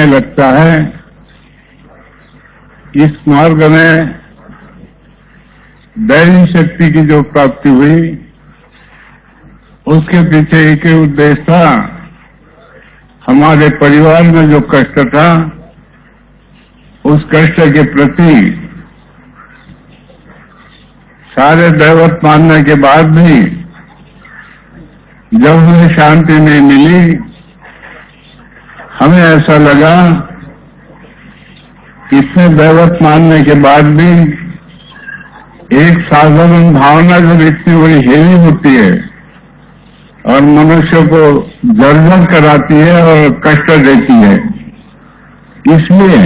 हमें लगता है इस मार्ग में दैवी शक्ति की जो प्राप्ति हुई उसके पीछे एक ही उद्देश्य था, हमारे परिवार में जो कष्ट था उस कष्ट के प्रति सारे दैवत मानने के बाद भी जब हमें शांति नहीं मिली, हमें ऐसा लगा कि इतने दैवत मानने के बाद भी एक साधारण भावना जब इतनी बड़ी हेवी होती है और मनुष्य को जर्जर कराती है और कष्ट देती है, इसलिए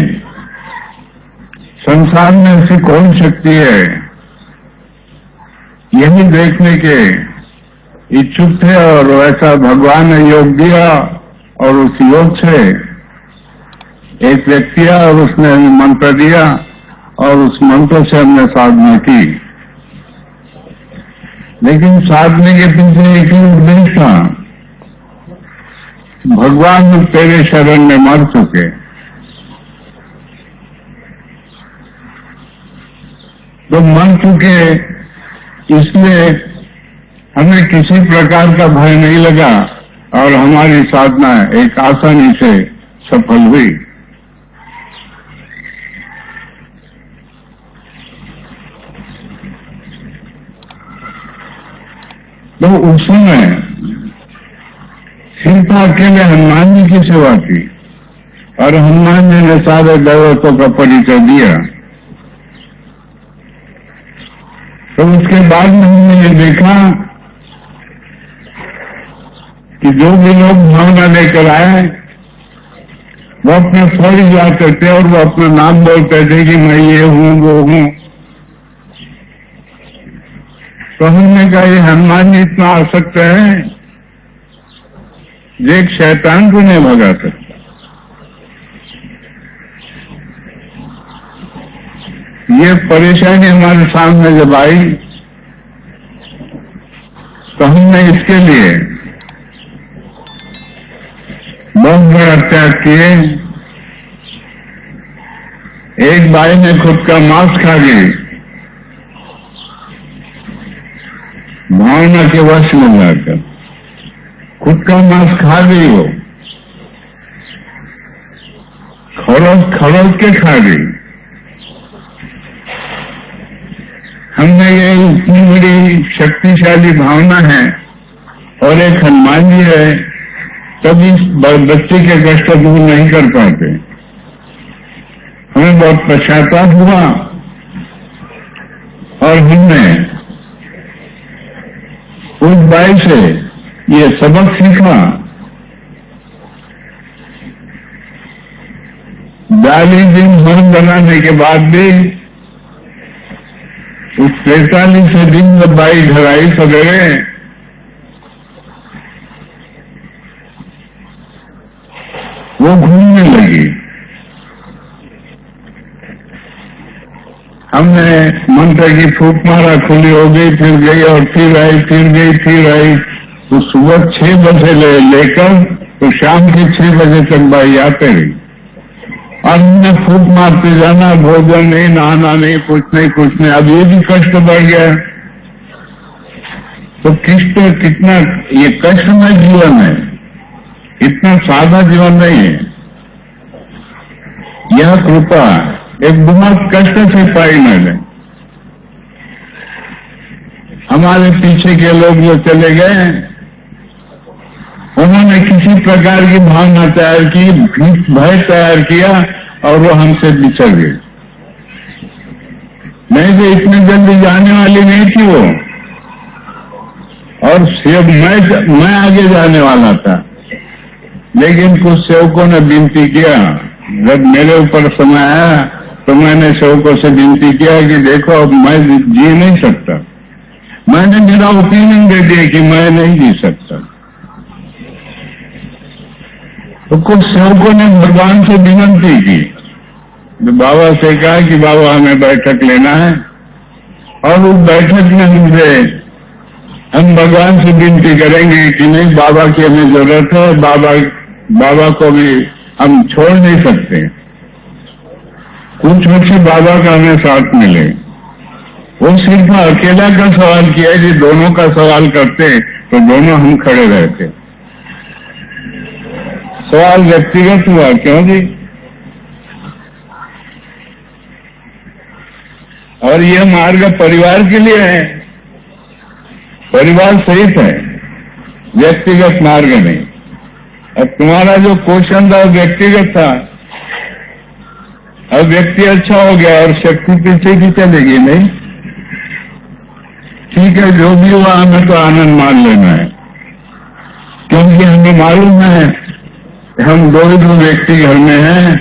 संसार में ऐसी कौन शक्ति है, यही देखने के इच्छुक थे। और वैसा भगवान ने योग दिया और उस योग से एक व्यक्ति आया और उसने मंत्र दिया और उस मंत्र से हमने साधना की। लेकिन साधने के पीछे एक ही उद्देश्य था, भगवान तेरे शरण में मर चुके, तो मर चुके, इसलिए हमें किसी प्रकार का भय नहीं लगा और हमारी साधना एक आसानी से सफल हुई। तो उस समय सीता अकेले हनुमान जी की सेवा की और हनुमान जी ने सारे दैवतों का परिचय दिया। तो उसके बाद में हमने ये देखा कि जो भी लोग भावना लेकर आए वो अपने सारी याद करते और वो अपना नाम बोलते थे कि मैं ये हूं वो हूं। तो हमने कहा ये हनुमान जी इतना आसक्त है, एक शैतान को नहीं भगा सकता। ये परेशानी हमारे सामने जब आई तो हमने इसके लिए बहुत बड़ा त्याग किए। एक बाई ने खुद का मांस खा गई, भावना के वश में जाकर खुद का मांस खा गई, वो खड़ोस के खा गई। हमने ये इतनी बड़ी शक्तिशाली भावना है और एक हनुमान जी है, तब इस बच्चे के कष्ट दूर नहीं कर पाते। हमें बहुत पश्चाताप हुआ और हमने उस बाई से ये सबक सीखा, 42 दिन मन बनाने के बाद भी उस 43 दिन जब बाई घर आई सवेरे, वो घूमने लगी। हमने मंत्र की फूंक मारा, खुली हो गई, फिर गई और फिर आई, फिर गई, फिर आई। तो सुबह 6 बजे लेकर तो शाम के 6 बजे तक बाई आते रही और हमने फूंक मारते जाना, भोजन नहीं, नहाना नहीं, कुछ नहीं। अब ये भी कष्ट बढ़ गया। तो कितना ये कष्टमय जीवन है, इतना सादा जीवन नहीं है। यह कृपा एक बहुत कष्ट से पाई मैंने। हमारे पीछे के लोग जो चले गए, उन्होंने किसी प्रकार की भावना तैयार की, भय तैयार किया और वो हमसे बिछड़ गए। नहीं तो इतनी जल्दी जाने वाली नहीं थी वो, और सिर्फ मैं आगे जाने वाला था। लेकिन कुछ सेवकों ने विनती किया, जब मेरे ऊपर समय आया तो मैंने सेवकों से विनती किया कि देखो अब मैं जी नहीं सकता। मैंने मेरा ओपिनियन दे दिया कि मैं नहीं जी सकता। तो कुछ सेवकों ने भगवान से विनती की, तो बाबा से कहा कि बाबा हमें बैठक लेना है, और उस बैठक में हम भगवान से विनती करेंगे कि नहीं, बाबा की हमें जरूरत है, बाबा को भी हम छोड़ नहीं सकते। कुछ बच्चे बाबा का हमें साथ मिले, वो सिर्फ अकेला का सवाल किया, यदि दोनों का सवाल करते तो दोनों हम खड़े रहते। सवाल व्यक्तिगत हुआ, क्यों जी? और यह मार्ग परिवार के लिए है, परिवार सहित है, व्यक्तिगत मार्ग नहीं। अब तुम्हारा जो क्वेश्चन था व्यक्तिगत था, अब व्यक्ति अच्छा हो गया और शक्ति पीछे की चलेगी नहीं। ठीक है, जो भी हुआ हमें तो आनंद मान लेना है, क्योंकि हमें मालूम है हम दो व्यक्ति घर में हैं।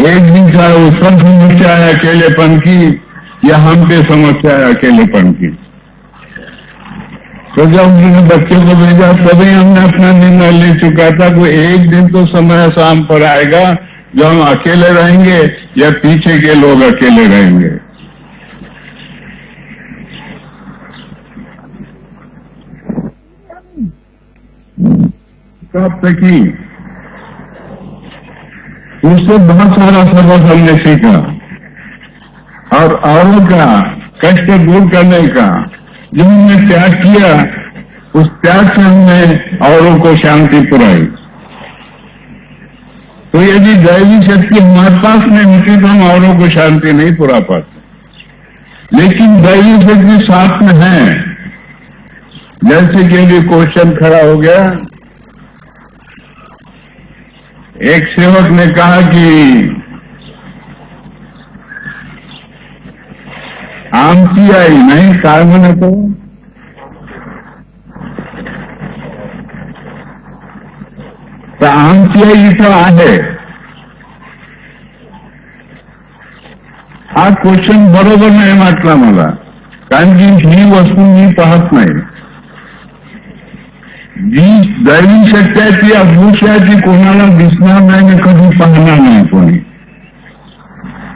एक दिन चाहे उस पर समस्या है अकेलेपन की, या हम पे समस्या है अकेलेपन की। तो जब हमने बच्चे को भेजा तभी हमने अपना निर्णय ले चुका था कि एक दिन तो समय शाम पर आएगा जो हम अकेले रहेंगे या पीछे के लोग अकेले रहेंगे। प्राप्त की, उससे बहुत सारा सबक हमने सीखा और औरों का कष्ट दूर करने का जो हमने त्याग किया, उस त्याग से हमने औरों को शांति पुराई। तो यदि दैवी शक्ति हमारे पास नहीं होती तो हम औरों को शांति नहीं पुरा पाते, लेकिन दैवी शक्ति साथ में है। जैसे कि अभी क्वेश्चन खड़ा हो गया, एक सेवक ने कहा कि आमची आई नाही, काय म्हणतो? तर आमची आई इथं आहे। हा क्वेश्चन बरोबर नाही वाटला मला, कारण की ही वस्तू मी पाहत नाही। जी दैवी शक्ती आहे ती अदृश्य आहे, ती कोणाला दिसणार नाही आणि कधी पाहणार नाही,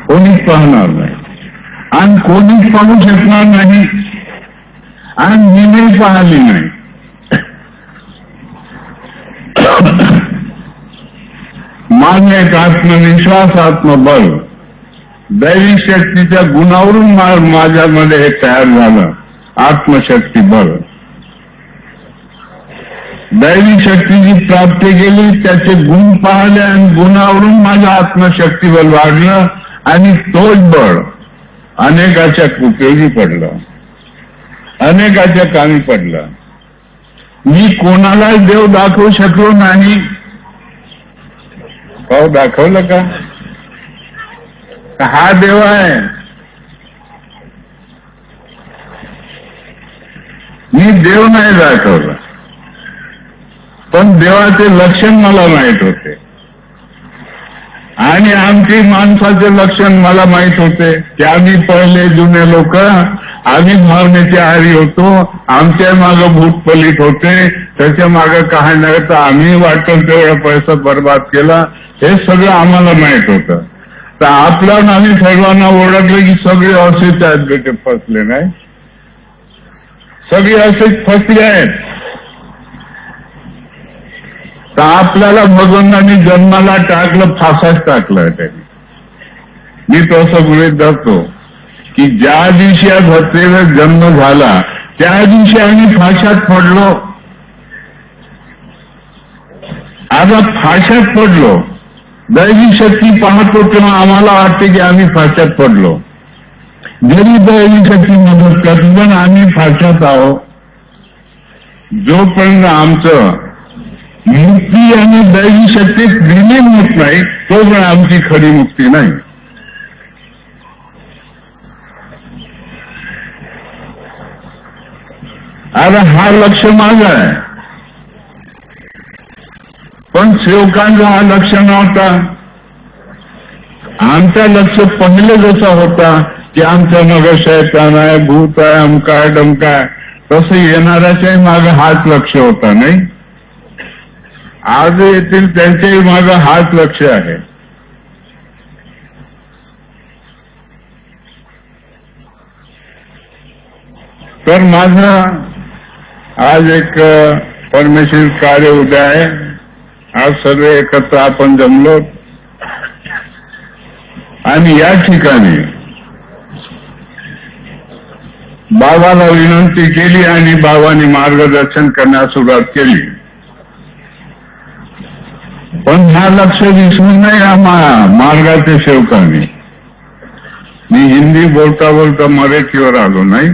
कोणीच पाहणार नाही आणि कोणीच पाहू शकणार नाही आणि मी नाही पाहिली नाही। माझा एक आत्मविश्वास, आत्मबल दैवी शक्तीच्या गुणावरून माझ्यामध्ये हे तयार झालं, आत्मशक्ती बल। दैवी शक्तीची प्राप्ती केली, त्याचे गुण पाहिले आणि गुणावरून माझं आत्मशक्तीबल वाढलं आणि तोच बळ अनेकाच्या उपयोगी पडलं, अनेकाच्या कामी पडलं। मी कोणालाच देव दाखवू शकलो नाही। भाऊ दाखवलं का? हा देव आहे, मी देव नाही दाखवला, पण देवाचे लक्षण मला माहित होते आणि आमची माणसाचे लक्षण मला माहित होते की आम्ही पहिले जुने लोक, आम्ही भावनेचे आहारी होतो, आमच्या मागं भूत पलित होते, त्याच्या मागं काही नाही तर आम्ही वाटेल तेवढा पैसा बर्बाद केला, हे सगळं आम्हाला माहित होतं। तर आपला आम्ही सर्वांना ओळखलं की सगळे असेच आहेत, बेटे फसले नाही, सगळे असेच फसले आहेत। तर आपल्याला भगवंतांनी जन्माला टाकलं, फासाच टाकलं त्यांनी। मी तो असं गृहीत धरतो की ज्या दिवशी या धरतीला जन्म झाला त्या दिवशी आम्ही फाशात पडलो। आता फाशात पडलो, दैवी शक्ती पाहतो तेव्हा आम्हाला वाटते की आम्ही फाशात पडलो, जरी दैवी शक्ती मदत करते पण आम्ही फाशात आहोत। जोपर्यंत आमचं मुक्ती आणि दैवी शक्तीत विलीन होत नाही तोपर्यंत आमची खरी मुक्ती नाही। आता हा लक्ष माझा आहे, पण सेवकांचा हा लक्ष नव्हता। आमचा लक्ष पहिले जसा होता की आमच्या मागे शैतान आहे, भूत आहे, अमकाय डमकाय, तसं येणाऱ्याच्याही मागे हाच लक्ष होता नाही। आज येथील त्यांच्याही मागे हाच लक्ष आहे। तर माझं आज एक परमेश्वर कार्य उद्या आहे आज सर्व एकत्र आपण जमलो आणि या ठिकाणी बाबाला विनंती केली आणि बाबांनी मार्गदर्शन करण्यास सुरुवात केली. पण हा लक्ष विसरून नाही मार्गाच्या सेवकांनी. मी हिंदी बोलता बोलता मराठीवर आलो नाही,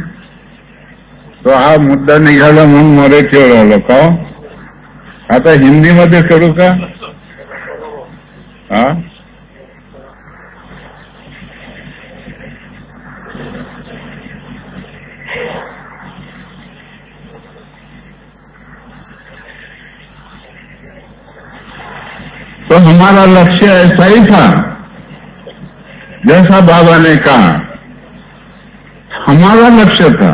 तो हा मुद्दा निघाला म्हणून मराठीवर आलो का. आता हिंदीमध्ये करू का? हा, तो हमारा लक्ष्य ऐसा ही था जैसा बाबा ने कहा. हमारा लक्ष्य था,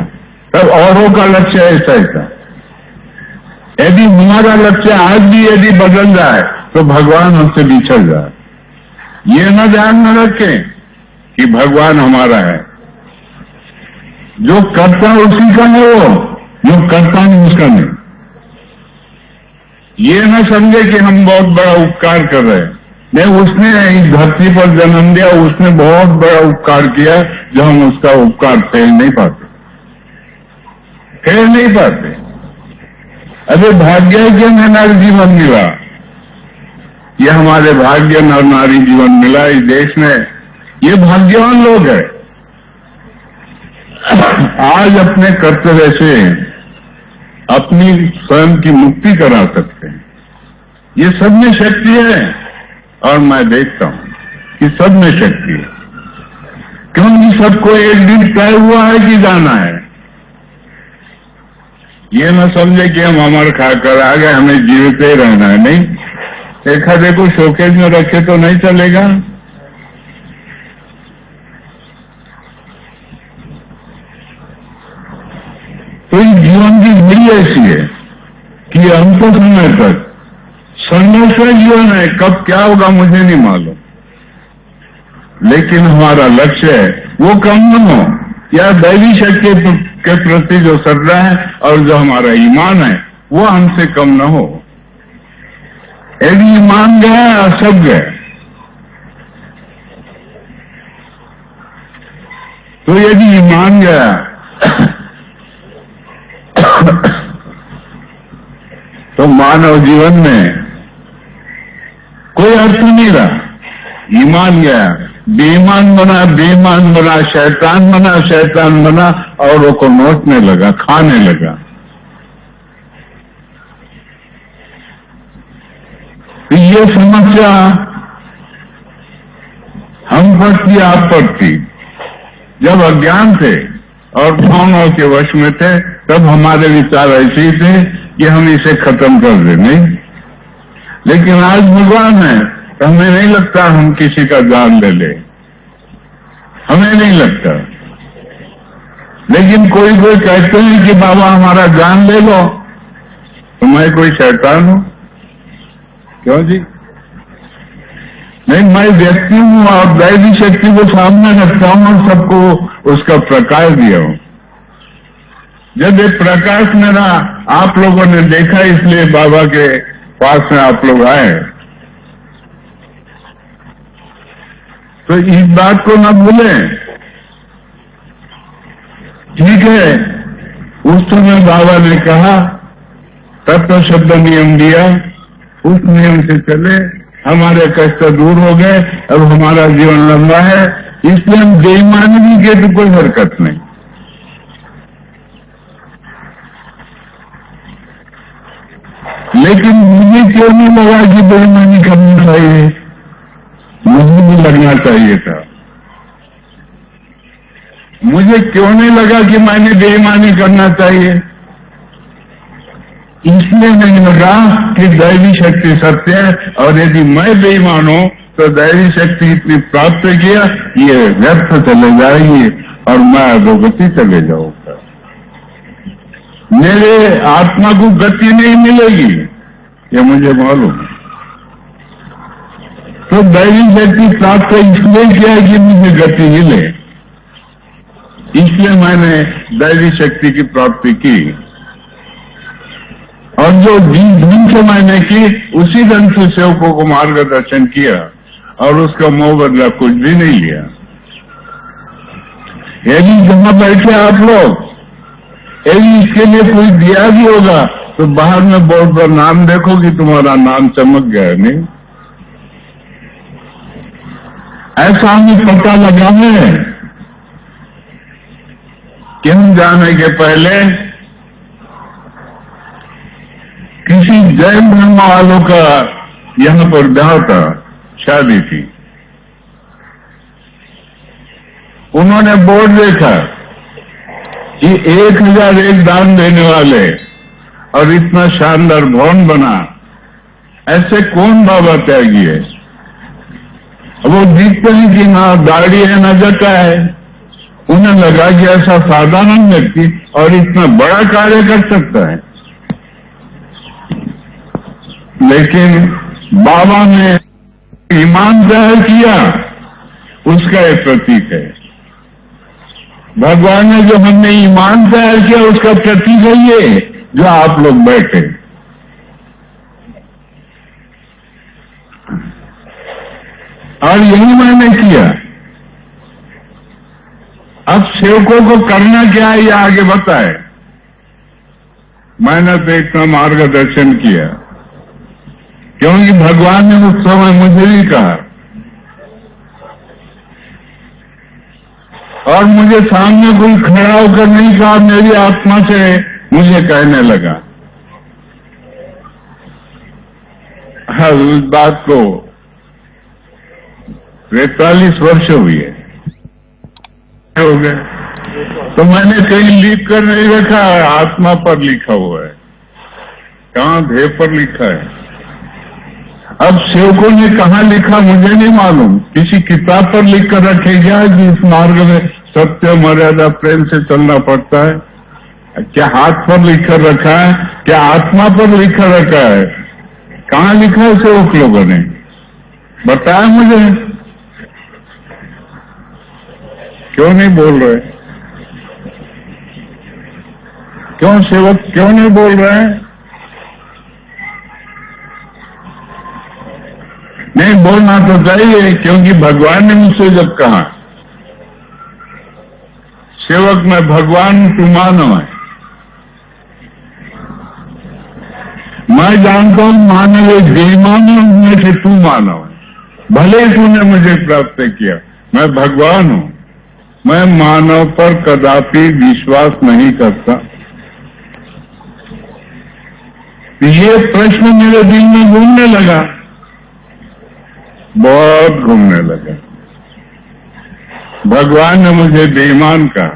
तब औरों का लक्ष्य ऐसा ही था. यदि हमारा लक्ष्य आज भी यदि बदल जाए तो भगवान हमसे बिछड़ जाए. ये न ध्यान में रखें कि भगवान हमारा है. जो करता उसी का है, वो जो करता नहीं उसका नहीं. ये न समझे कि हम बहुत बड़ा उपकार कर रहे हैं. नहीं, उसने इस धरती पर जन्म दिया, उसने बहुत बड़ा उपकार किया जो हम उसका उपकार फेल नहीं पाते. अरे भाग्य है कि हमें नारी जीवन मिला. ये हमारे भाग्य नर नारी जीवन मिला इस देश में. ये भाग्यवान लोग हैं. आज अपने कर्तव्य से अपनी स्वयं की मुक्ति करा सकते हैं. ये सब में शक्ति है और मैं देखता हूं कि सब में शक्ति है. क्योंकि सबको एक दिन तय हुआ है कि जाना है. ये न समझे कि हम अमर खाकर आ गए, हमें जीवित ही रहना है. नहीं, एक आधे को शोकेज में रखे तो नहीं चलेगा. तो इस जीवन की घड़ी ऐसी है कि अंत समय तक संघर्ष का जीवन है. कब क्या होगा मुझे नहीं मालूम, लेकिन हमारा लक्ष्य है वो कम न हो या दैवी शक्ति के प्रति जो श्रद्धा है और जो हमारा ईमान है वो हमसे कम न हो. यदि ईमान गया सब गए. तो यदि ईमान गया तो मानव जीवन में कोई अर्थ नहीं रहा. ईमान गया, बेईमान बना, शैतान बना औरों को नोचने लगा, खाने लगा. तो ये समस्या हम पर थी, आप पर थी. जब अज्ञान थे और भावनाओं के वश में थे तब हमारे विचार ऐसे ही थे कि हम इसे खत्म कर दें. नहीं, लेकिन आज भगवान है तो हमें नहीं लगता हम किसी का जान ले ले. हमें नहीं लगता. लेकिन कोई कहते हैं कि बाबा हमारा जान ले लो, तो मैं कोई शैतान हूं? क्यों जी? नहीं, मैं व्यक्ति हूं और दैवी शक्ति को सामने रखता हूं और सबको उसका प्रकाश दिया हूं. जब एक प्रकाश मेरा आप लोगों ने देखा इसलिए बाबा के पास में आप लोग आए. तो इस बात को न भूलें. ठीक है, उस समय बाबा ने कहा, तत्व शब्द नियम दिया, उस नियम से चले, हमारे कष्ट दूर हो गए. अब हमारा जीवन लंबा है, इसलिए हम बेईमानी भी के तो कोई हरकत नहीं. लेकिन मुझे क्यों नहीं लगा कि बेईमानी करनी चाहिए? मुझे भी लगना चाहिए था. मुझे क्यों नहीं लगा कि मैंने बेईमानी करना चाहिए? इसलिए नहीं लगा कि दैवी शक्ति सत्य है और यदि मैं बेईमान हूं तो दैवी शक्ति इतनी प्राप्त किया, ये व्यर्थ चले जाएगी और मैं अधोगति चले जाऊंगा. मेरे आत्मा को गति नहीं मिलेगी, ये मुझे मालूम. तो दैवी शक्ति प्राप्त इसलिए किया कि मुझे गति मिले, इसलिए मैंने दैवी शक्ति की प्राप्ति की. और जो जिस ढंग से मैंने की उसी ढंग से सेवकों को मार्गदर्शन किया और उसका मोह बदला कुछ भी नहीं लिया। यदि जहां बैठे आप लोग यदि इसके लिए कोई दिया भी होगा तो बाहर में बोर्ड पर नाम देखो कि तुम्हारा नाम चमक गया नहीं, ऐसा हमें पता लगा है कि हम जाने के पहले किसी जैन धर्म वालों का यहां पर ब्याह था, शादी थी। उन्होंने बोर्ड देखा कि 1001 दान देने वाले और इतना शानदार भवन बना, ऐसे कौन बाबा त्यागी है? वो दिखते हैं कि ना दाढ़ी है ना जटा है, उन्हें लगा कि ऐसा साधारण व्यक्ति और इतना बड़ा कार्य कर सकता है। लेकिन बाबा ने ईमान जाहिर किया, उसका एक प्रतीक है। भगवान ने जो हमने ईमान जाहिर किया उसका प्रतीक है ये जो आप लोग बैठे। और यही मैंने किया। अब सेवकों को करना क्या है ये आगे बताए। मैंने तो इतना मार्गदर्शन किया क्योंकि भगवान ने उस समय मुझे भी कहा और मुझे सामने कोई खड़ा होकर नहीं कहा, मेरी आत्मा से मुझे कहने लगा। हाँ, उस बात को 43 वर्ष हुई है हो गए तो मैंने कहीं लिख कर नहीं रखा, आत्मा पर लिखा हुआ है। कहाँ ध्येय पर लिखा है। अब सेवकों ने कहाँ लिखा मुझे नहीं मालूम, किसी किताब पर लिख कर रखे क्या कि इस मार्ग में सत्य मर्यादा प्रेम से चलना पड़ता है? क्या हाथ पर लिख कर रखा है? क्या आत्मा पर लिख कर रखा है? कहाँ लिखा है सेवक लोगों ने? बताया मुझे। क्यों नहीं बोल रहे? क्यों सेवक क्यों नहीं बोल रहे हैं? नहीं बोलना तो चाहिए, क्योंकि भगवान ने मुझसे जब कहा सेवक मैं भगवान तू मानव है, मैं जानता हूं मानव है, बेमानव में से तू मानव है। भले तूने मुझे प्राप्त किया, मैं भगवान हूं, मैं मानव पर कदापि विश्वास नहीं करता। ये प्रश्न मेरे दिल में घूमने लगा, बहुत घूमने लगा। भगवान ने मुझे बेईमान कहा,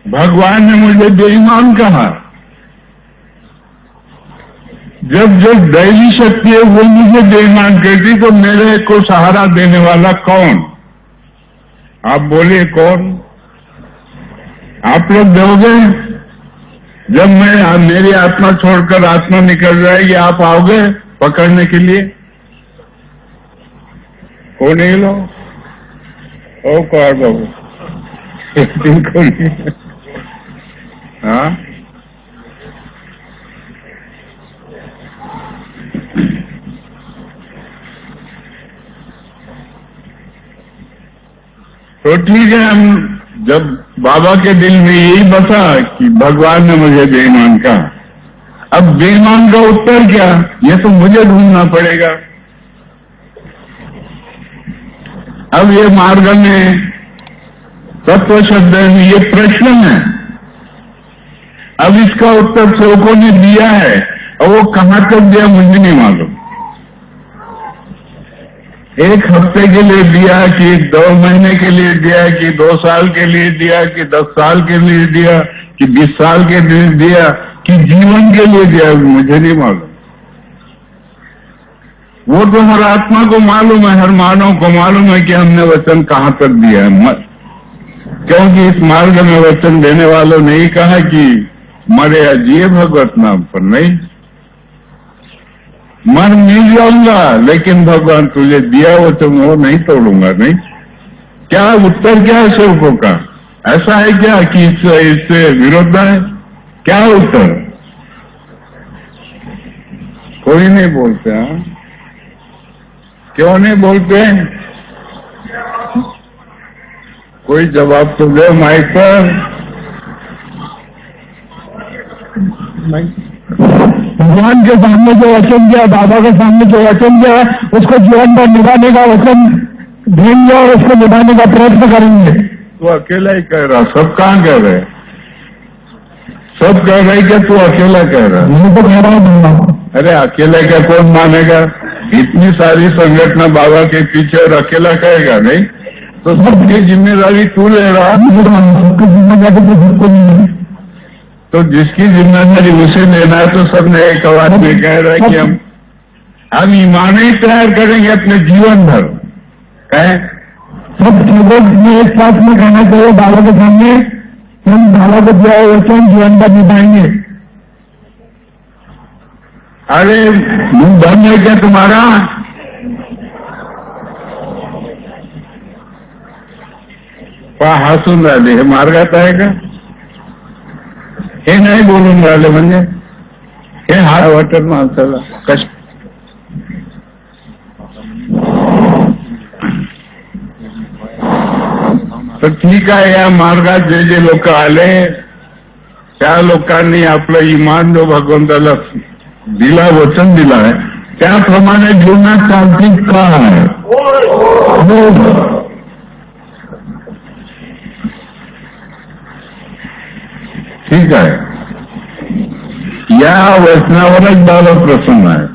भगवान ने मुझे बेईमान कहा। जब जब दैवी शक्ति है वो मुझे बेईमान कहती तो मेरे को सहारा देने वाला कौन? आप बोलिए कौन? आप लोग दोगे? जब मैं मेरी आत्मा छोड़कर आत्मा निकल जाएगी आप आओगे पकड़ने के लिए? वो नहीं लो ओ कौर बाबू बिल्कुल नहीं। हाँ तो ठीक है। हम जब बाबा के दिल में यही बसा कि भगवान ने मुझे बेईमान कहा, अब बेईमान का उत्तर क्या ये तो मुझे ढूंढना पड़ेगा। अब ये मार्ग में तत्व शब्द में ये प्रश्न है, अब इसका उत्तर सेवकों ने दिया है और वो कहां तक दिया मुझे नहीं मालूम। एक हफ्ते के लिए दिया कि 2 महीने के लिए दिया कि 2 साल के लिए दिया कि 10 साल के लिए दिया कि 20 साल के लिए दिया कि जीवन के लिए दिया मुझे नहीं मालूम। वो तो हर आत्मा को मालूम है, हर मानव को मालूम है कि हमने वचन कहां तक दिया है। क्योंकि इस मार्ग में वचन देने वालों ने ही कहा कि मरे या जिए भगवत नाम पर, नहीं मर मिल जाऊंगा लेकिन भगवान तुझे दिया वचन वो नहीं तोड़ूंगा। नहीं क्या उत्तर क्या है सेवकों का? ऐसा है क्या कि इससे विरोध है? क्या उत्तर? कोई नहीं बोलते। हाँ, क्यों नहीं बोलते? कोई जवाब तो दे माइक पर। भगवान के सामने जो वचन दिया, बाबा के सामने जो वचन दिया, उसको जीवन भर निभाने का वचन देंगे और उसको निभाने का प्रयत्न करेंगे। तू अकेला ही कह रहा, सब कहाँ कह रहे? सब कह रहे क्या तू अकेला कह रहा? मैं तो कह रहा हूँ। अरे अकेले का कौन मानेगा? इतनी सारी संगठन बाबा के पीछे और अकेला कहेगा नहीं? तो सबकी जिम्मेदारी तू ले रहा। सबकी जिम्मेदारी तो सबको नहीं है। तो जिसकी जिम्मेदारी उसे लेना है, तो सबने एक आवाज में कह रहा है कि हम ईमान ही तैयार करेंगे अपने जीवन भर। कहें सब चीजों में एक साथ में कहना चाहिए बाबा के सामने, हम बाबा को दिया वचन जीवन भर निभाएंगे। अरे मुंह बंद है क्या तुम्हारा? हसून राहिले हे मार्गात आहे का? हे नाही बोलून राहिले म्हणजे हे हाय वाटत माणसाला कश. तर ठीक आहे, या मार्गात जे जे लोक आले त्या लोकांनी आपलं इमान जो भगवंताला दिला, वचन दिला आहे, त्याप्रमाणे जीवनात चालतील काय? ठीक आहे, या वचनावरच बाबा प्रसन्न आहे.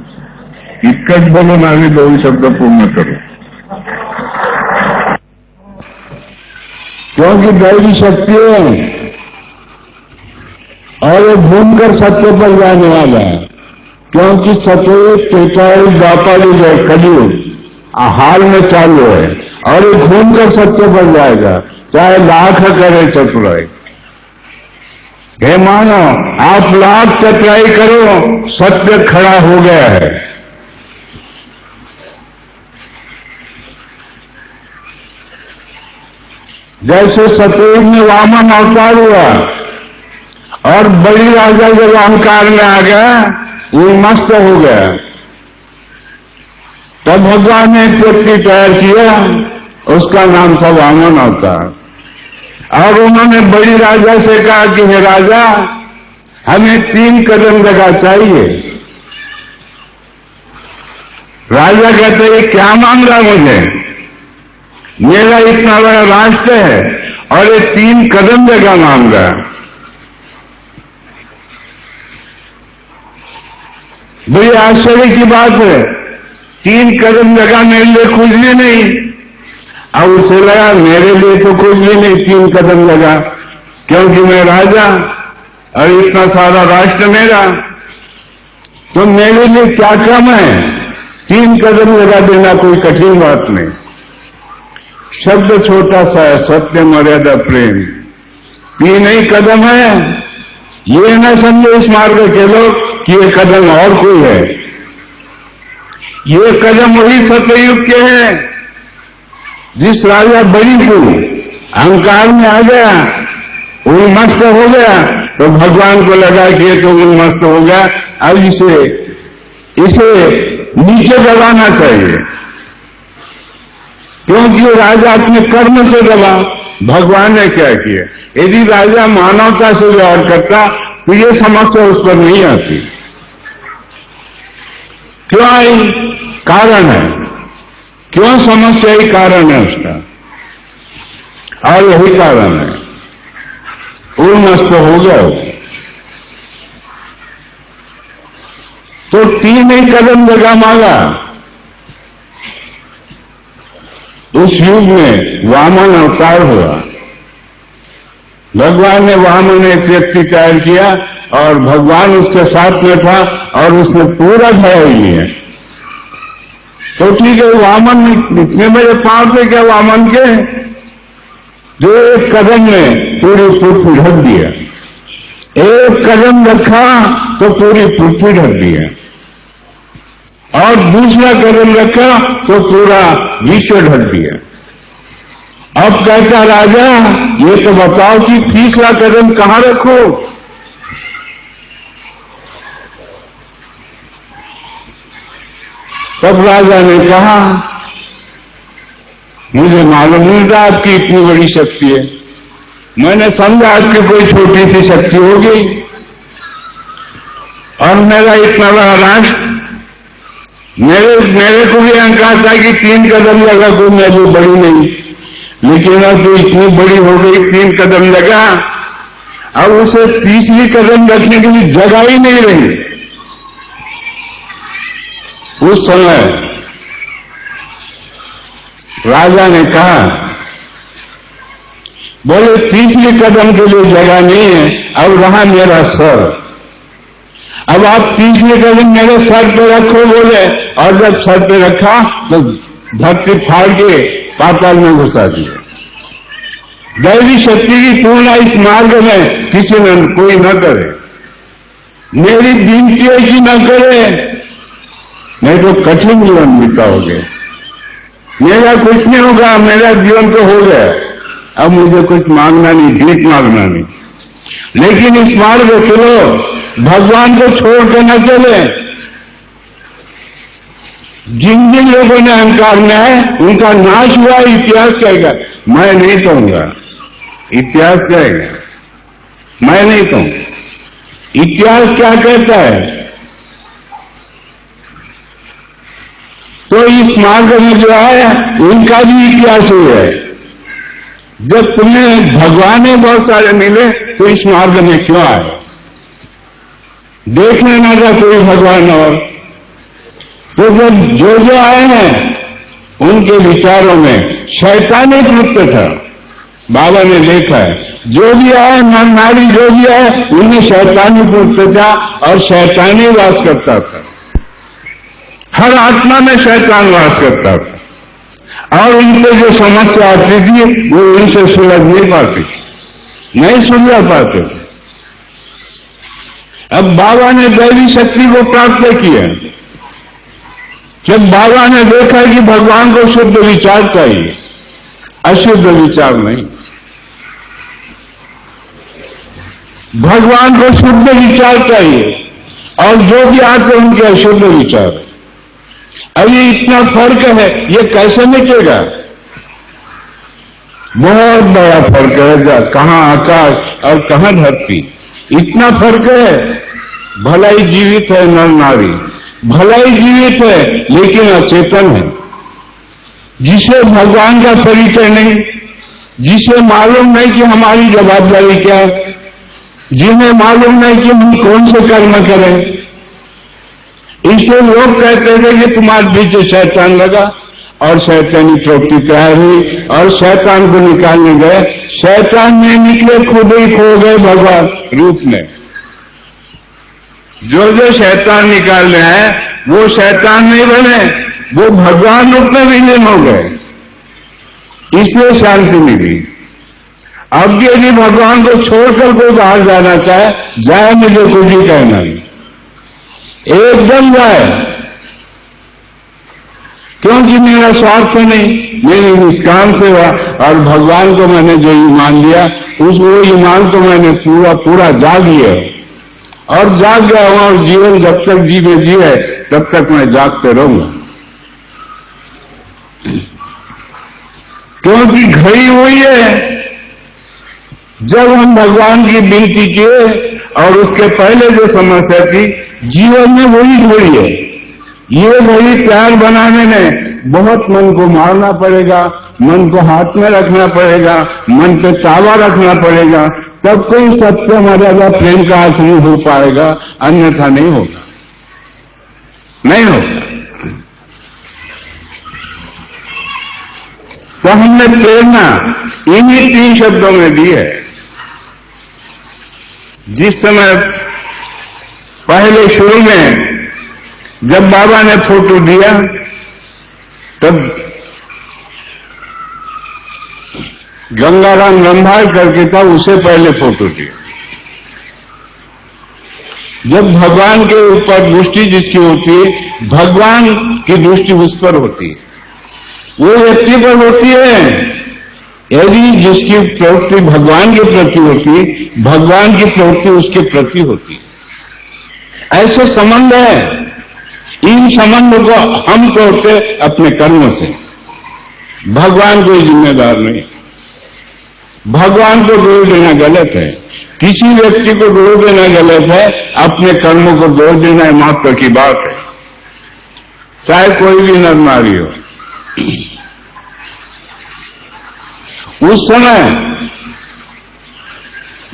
इतकंच बोलून आम्ही 2 शब्द पूर्ण करू. क्योंकि दैवी शक्ति है और ये घूमकर सत्य पर जाने वाला है. क्योंकि सत्य त्रेतायुग द्वापरयुग है, कलयुग हाल में चालू है और ये घूमकर सत्य पर जाएगा, चाहे लाख करे चतुराई. हे मानो आप लाख चतुराई करो, सत्य खड़ा हो गया है. जैसे सतयुग में वामन अवतार हुआ और बड़ी राजा जब अहंकार में आ गया, वो मस्त हो गया, तब भगवान ने एक व्यक्ति तैयार किया, उसका नाम था वामन अवतार. और उन्होंने बड़ी राजा से कहा कि हे राजा, हमें 3 कदम जगह चाहिए. राजा कहते हैं क्या मांग रहा मुझे? मेरा इतना बड़ा राष्ट्र है और ये 3 कदम जगह मांग रहा है. बड़ी आश्चर्य की बात है, 3 कदम जगह मेरे लिए कुछ भी नहीं. अब उसे लगा मेरे लिए तो कुछ भी नहीं 3 कदम जगह, क्योंकि मैं राजा और इतना सारा राष्ट्र मेरा, तो मेरे लिए क्या कम है? 3 कदम जगह देना कोई कठिन बात नहीं. शब्द छोटा सा है, सत्य मर्यादा प्रेम. 3 ही कदम है. ये न समझो इस मार्ग के लोग कि ये कदम और कोई है. ये कदम वही सतयुग के हैं. जिस राजा बड़ी को अहंकार में आ गया, उन्मस्त हो गया, तो भगवान को लगा कि ये तो उन्मस्त हो गया, अब इसे नीचे दबाना चाहिए. क्योंकि राजा अपने कर्म से दबा. भगवान ने क्या किया? यदि राजा मानवता से व्यवहार करता तो ये समस्या उस पर नहीं आती. क्यों आई? कारण है. क्यों समस्या ही कारण है उसका, और यही कारण है. उन्मस्त हो गया तो 3 ही कदम जगह मांगा. उस युग में वामन अवतार हुआ. भगवान ने वामन एक व्यक्ति तैयार किया और भगवान उसके साथ में था और उसने पूरा धैर्य लिया. तो ठीक है, वामन इतने बड़े पांव थे क्या वामन के, जो एक कदम में पूरी पृथ्वी ढक दिया. एक कदम रखा तो पूरी पृथ्वी ढक दिया, और दूसरा कदम रखा तो पूरा विश्व ढक दिया. अब कहता राजा, ये तो बताओ कि तीसरा कदम कहां रखो? तब राजा ने कहा, मुझे मालूम नहीं था आपकी इतनी बड़ी शक्ति है, मैंने समझा आपकी कोई छोटी सी शक्ति होगी, और मेरा इतना बड़ा राष्ट्र, मेरे को भी अहंकार था कि 3 कदम लगा कोई मैं जो बड़ी नहीं, लेकिन अब तो इतनी बड़ी हो गई, 3 कदम लगा, अब उसे तीसरी कदम रखने के लिए जगह ही नहीं रही। उस समय राजा ने कहा, बोले तीसरी कदम के लिए जगह नहीं है, अब रहा मेरा सर, अब आप तीसरी कदम मेरे सर पे रखो बोले, और जब सर पे रखा तो धरती फाड़ के पाताल में घुसा दिया। दैवी शक्ति की तुलना इस मार्ग में किसी ने कोई न करे। मेरी विनती है कि न करे, नहीं तो कठिन जीवन बिताओगे। मेरा कुछ नहीं होगा, मेरा जीवन तो हो गया, अब मुझे कुछ मांगना नहीं, भीख मांगना नहीं, लेकिन इस मार्ग में चलो, भगवान को छोड़ के न चले। जिन जिन लोगों ने अहंकार में है उनका नाश हुआ, इतिहास कहेगा, मैं नहीं कहूंगा, इतिहास कहेगा, मैं नहीं कहूंगा। इतिहास क्या कहता है? तो इस मार्ग में जो है उनका भी इतिहास हुआ है। जब तुम्हें भगवान बहुत सारे मिले तो इस मार्ग में क्यों आए? देख लेना था कोई भगवान और, तो जब जो आए हैं उनके विचारों में शैतानी कृत्य था। बाबा ने देखा है, जो भी आए नर नारी जो भी आए उनमें शैतानी कृत्य था और शैतानी वास करता था। हर आत्मा में शैतान वास करता था और उनसे जो समस्या आती थी वो उनसे सुलझ नहीं पाती, नहीं सुलझा पाते थे। अब बाबा ने दैवी शक्ति को प्राप्त किया। जब बाबा ने देखा कि भगवान को शुद्ध विचार चाहिए, अशुद्ध विचार नहीं, भगवान को शुद्ध विचार चाहिए और जो भी आते उनके अशुद्ध विचार। अभी इतना फर्क है, ये कैसे मिटेगा? बहुत बड़ा फर्क है, कहां आकाश और कहां धरती, इतना फर्क है। भलाई जीवित है नर नारी, भलाई जीवित है लेकिन अचेतन है, जिसे भगवान का परिचय नहीं, जिसे मालूम नहीं कि हमारी जवाबदारी क्या है, जिन्हें मालूम नहीं कि हम कौन से कर्म करें। इसलिए लोग कहते थे कि तुम्हारे पीछे शैतान लगा और शैतानी प्रवृत्ति तैयार हुई और शैतान को निकालने गए, शैतान नहीं निकले, खुद ही खो गए भगवान रूप में। जो शैतान निकालने हैं वो शैतान नहीं बने, वो भगवान रूप में विलीन हो गए, इसलिए शांति मिली। अब यदि भगवान को छोड़कर कोई बाहर जाना चाहे, जाए, मुझे कुछ ही कहना नहीं, एकदम जाए, क्योंकि मेरा स्वार्थ नहीं, मेरी निष्काम सेवा और भगवान को मैंने जो ईमान लिया वो ईमान तो मैंने पूरा जाग लिया और जाग गया हूं, और जीवन जब तक जी में जी है तब तक मैं जागते रहूंगा, क्योंकि घड़ी हुई है जब हम भगवान की विनती किए और उसके पहले जो समस्या थी जीवन में वही घड़ी है। ये घड़ी प्यार बनाने में बहुत मन को मारना पड़ेगा, मन को हाथ में रखना पड़ेगा, मन पे तावा रखना पड़ेगा, तब कोई सत्य मर्यादा प्रेम का आश्रय हो पाएगा, अन्यथा नहीं होगा, नहीं होगा। तो हमने प्रेरणा इन्हीं 3 शब्दों में दी है। जिस समय पहले शुरू में जब बाबा ने फोटो दिया तब गंगाराम रंभाल करके था, उसे पहले फोटो दिया। जब भगवान के ऊपर दृष्टि जिसकी होती है, भगवान की दृष्टि उस पर होती है, वो व्यक्ति पर होती है। यदि जिसकी प्रवृत्ति भगवान के प्रति होती है, भगवान की प्रवृत्ति उसके प्रति होती है। ऐसे संबंध है। इन संबंधों को हम तोड़ते अपने कर्मों से। भगवान कोई जिम्मेदार नहीं। भगवान को दोष देना गलत है, किसी व्यक्ति को दोष देना गलत है, अपने कर्मों को दोष देना मात्र की बात है, चाहे कोई भी नर नारी हो। उस समय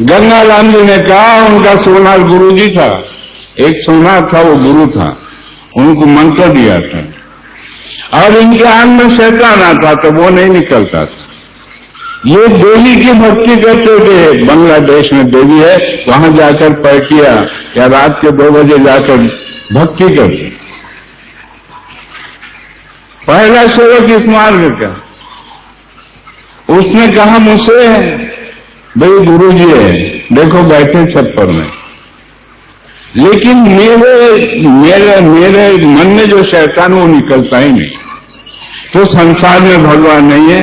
गंगाराम जी ने कहा, उनका सोनार गुरु जी था, एक सोनार था, वो गुरु था, उनको मंत्र दिया था और इनके आंख में शैतान आता तो वो नहीं निकलता था। ये देवी की भक्ति करते थे, बांग्लादेश में देवी है, वहां जाकर पैटिया या रात के 2 बजे जाकर भक्ति करते। पहला सेवक इस मार्ग का, उसने कहा मुझसे, भाई गुरु जी है, देखो बैठे छप्पर में, लेकिन मेरे मन में जो शैतान वो निकलता ही नहीं, तो संसार में भगवान नहीं है।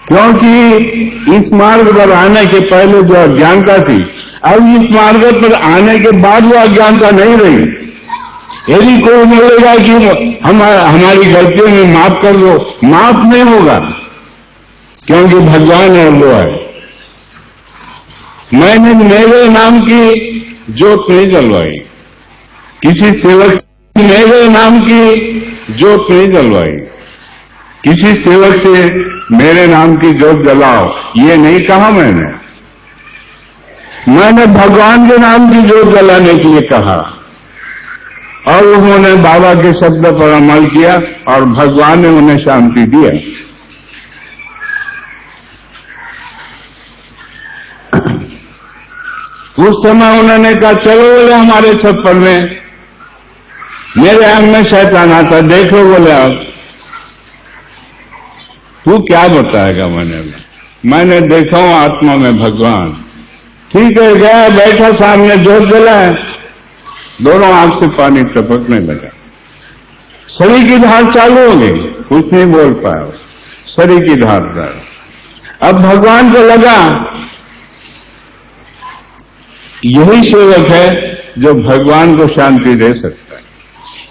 क्योंकि इस मार्ग पर आने के पहले जो अज्ञानता थी, अब इस मार्ग पर आने के बाद वो अज्ञानता नहीं रही। यदि कोई बोलेगा कि हमारी गलतियों में माफ कर दो, माफ नहीं होगा, क्योंकि भगवान है, वो है। मैंने मेरे नाम की जोत नहीं जलवाई, किसी सेवक से मेरे नाम की जोत नहीं जलवाई, किसी सेवक से मेरे नाम की जोत जलाओ, ये नहीं कहा मैंने भगवान के नाम की जोत जलाने के लिए कहा। और उन्होंने बाबा के शब्द पर अमल किया और भगवान ने उन्हें शांति दिया। उस समय उन्होंने कहा, चलो बोले हमारे छप्पर में, मेरे आंख में शैतान आता, देखो बोले आप, तू क्या बताएगा? मैंने देखा हूं आत्मा में भगवान। ठीक है, गया, बैठा, सामने जोत जला है, दोनों आंख से पानी टपकने लगा, शरीर की धार चालू हो गई, कुछ नहीं बोल पाया, शरीर की धार। अब भगवान को लगा यही सेवक है जो भगवान को शांति दे सकता है,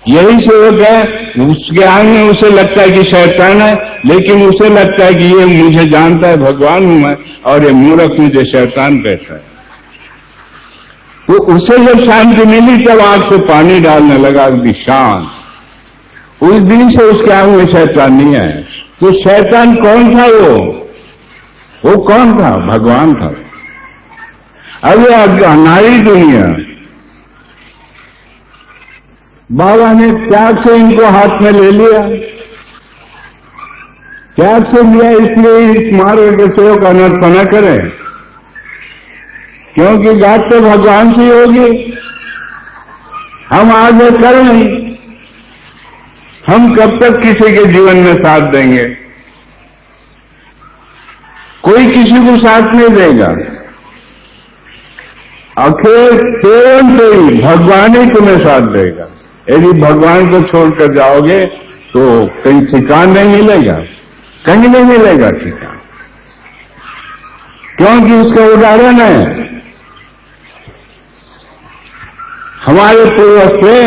यही सेवक है। उसके आंख में उसे लगता है कि शैतान है, लेकिन उसे लगता है कि ये मुझे जानता है, भगवान हूं मैं, और ये मूर्ख मुझे शैतान कहता है। तो उसे जब शांति मिली तब आंख से पानी डालने लगा, अगदी शांत। उस दिन से उसके आंख में शैतान नहीं आया। तो शैतान कौन था? वो कौन था? भगवान था। अब ये अनाड़ी दुनिया, बाबा ने त्याग से इनको हाथ में ले लिया, त्याग से लिया, इसलिए इस मार्ग के सेवक अनर्थ न करें, क्योंकि बात तो भगवान से होगी। हम आगे कर नहीं, हम कब तक किसी के जीवन में साथ देंगे? कोई किसी को साथ नहीं देगा। आखिर केवल से ही भगवान ही तुम्हें साथ देगा। यदि भगवान को छोड़कर जाओगे तो कहीं ठिकान नहीं मिलेगा, कहीं नहीं मिलेगा ठिकान, क्योंकि उसका उदाहरण है हमारे पूर्वज थे,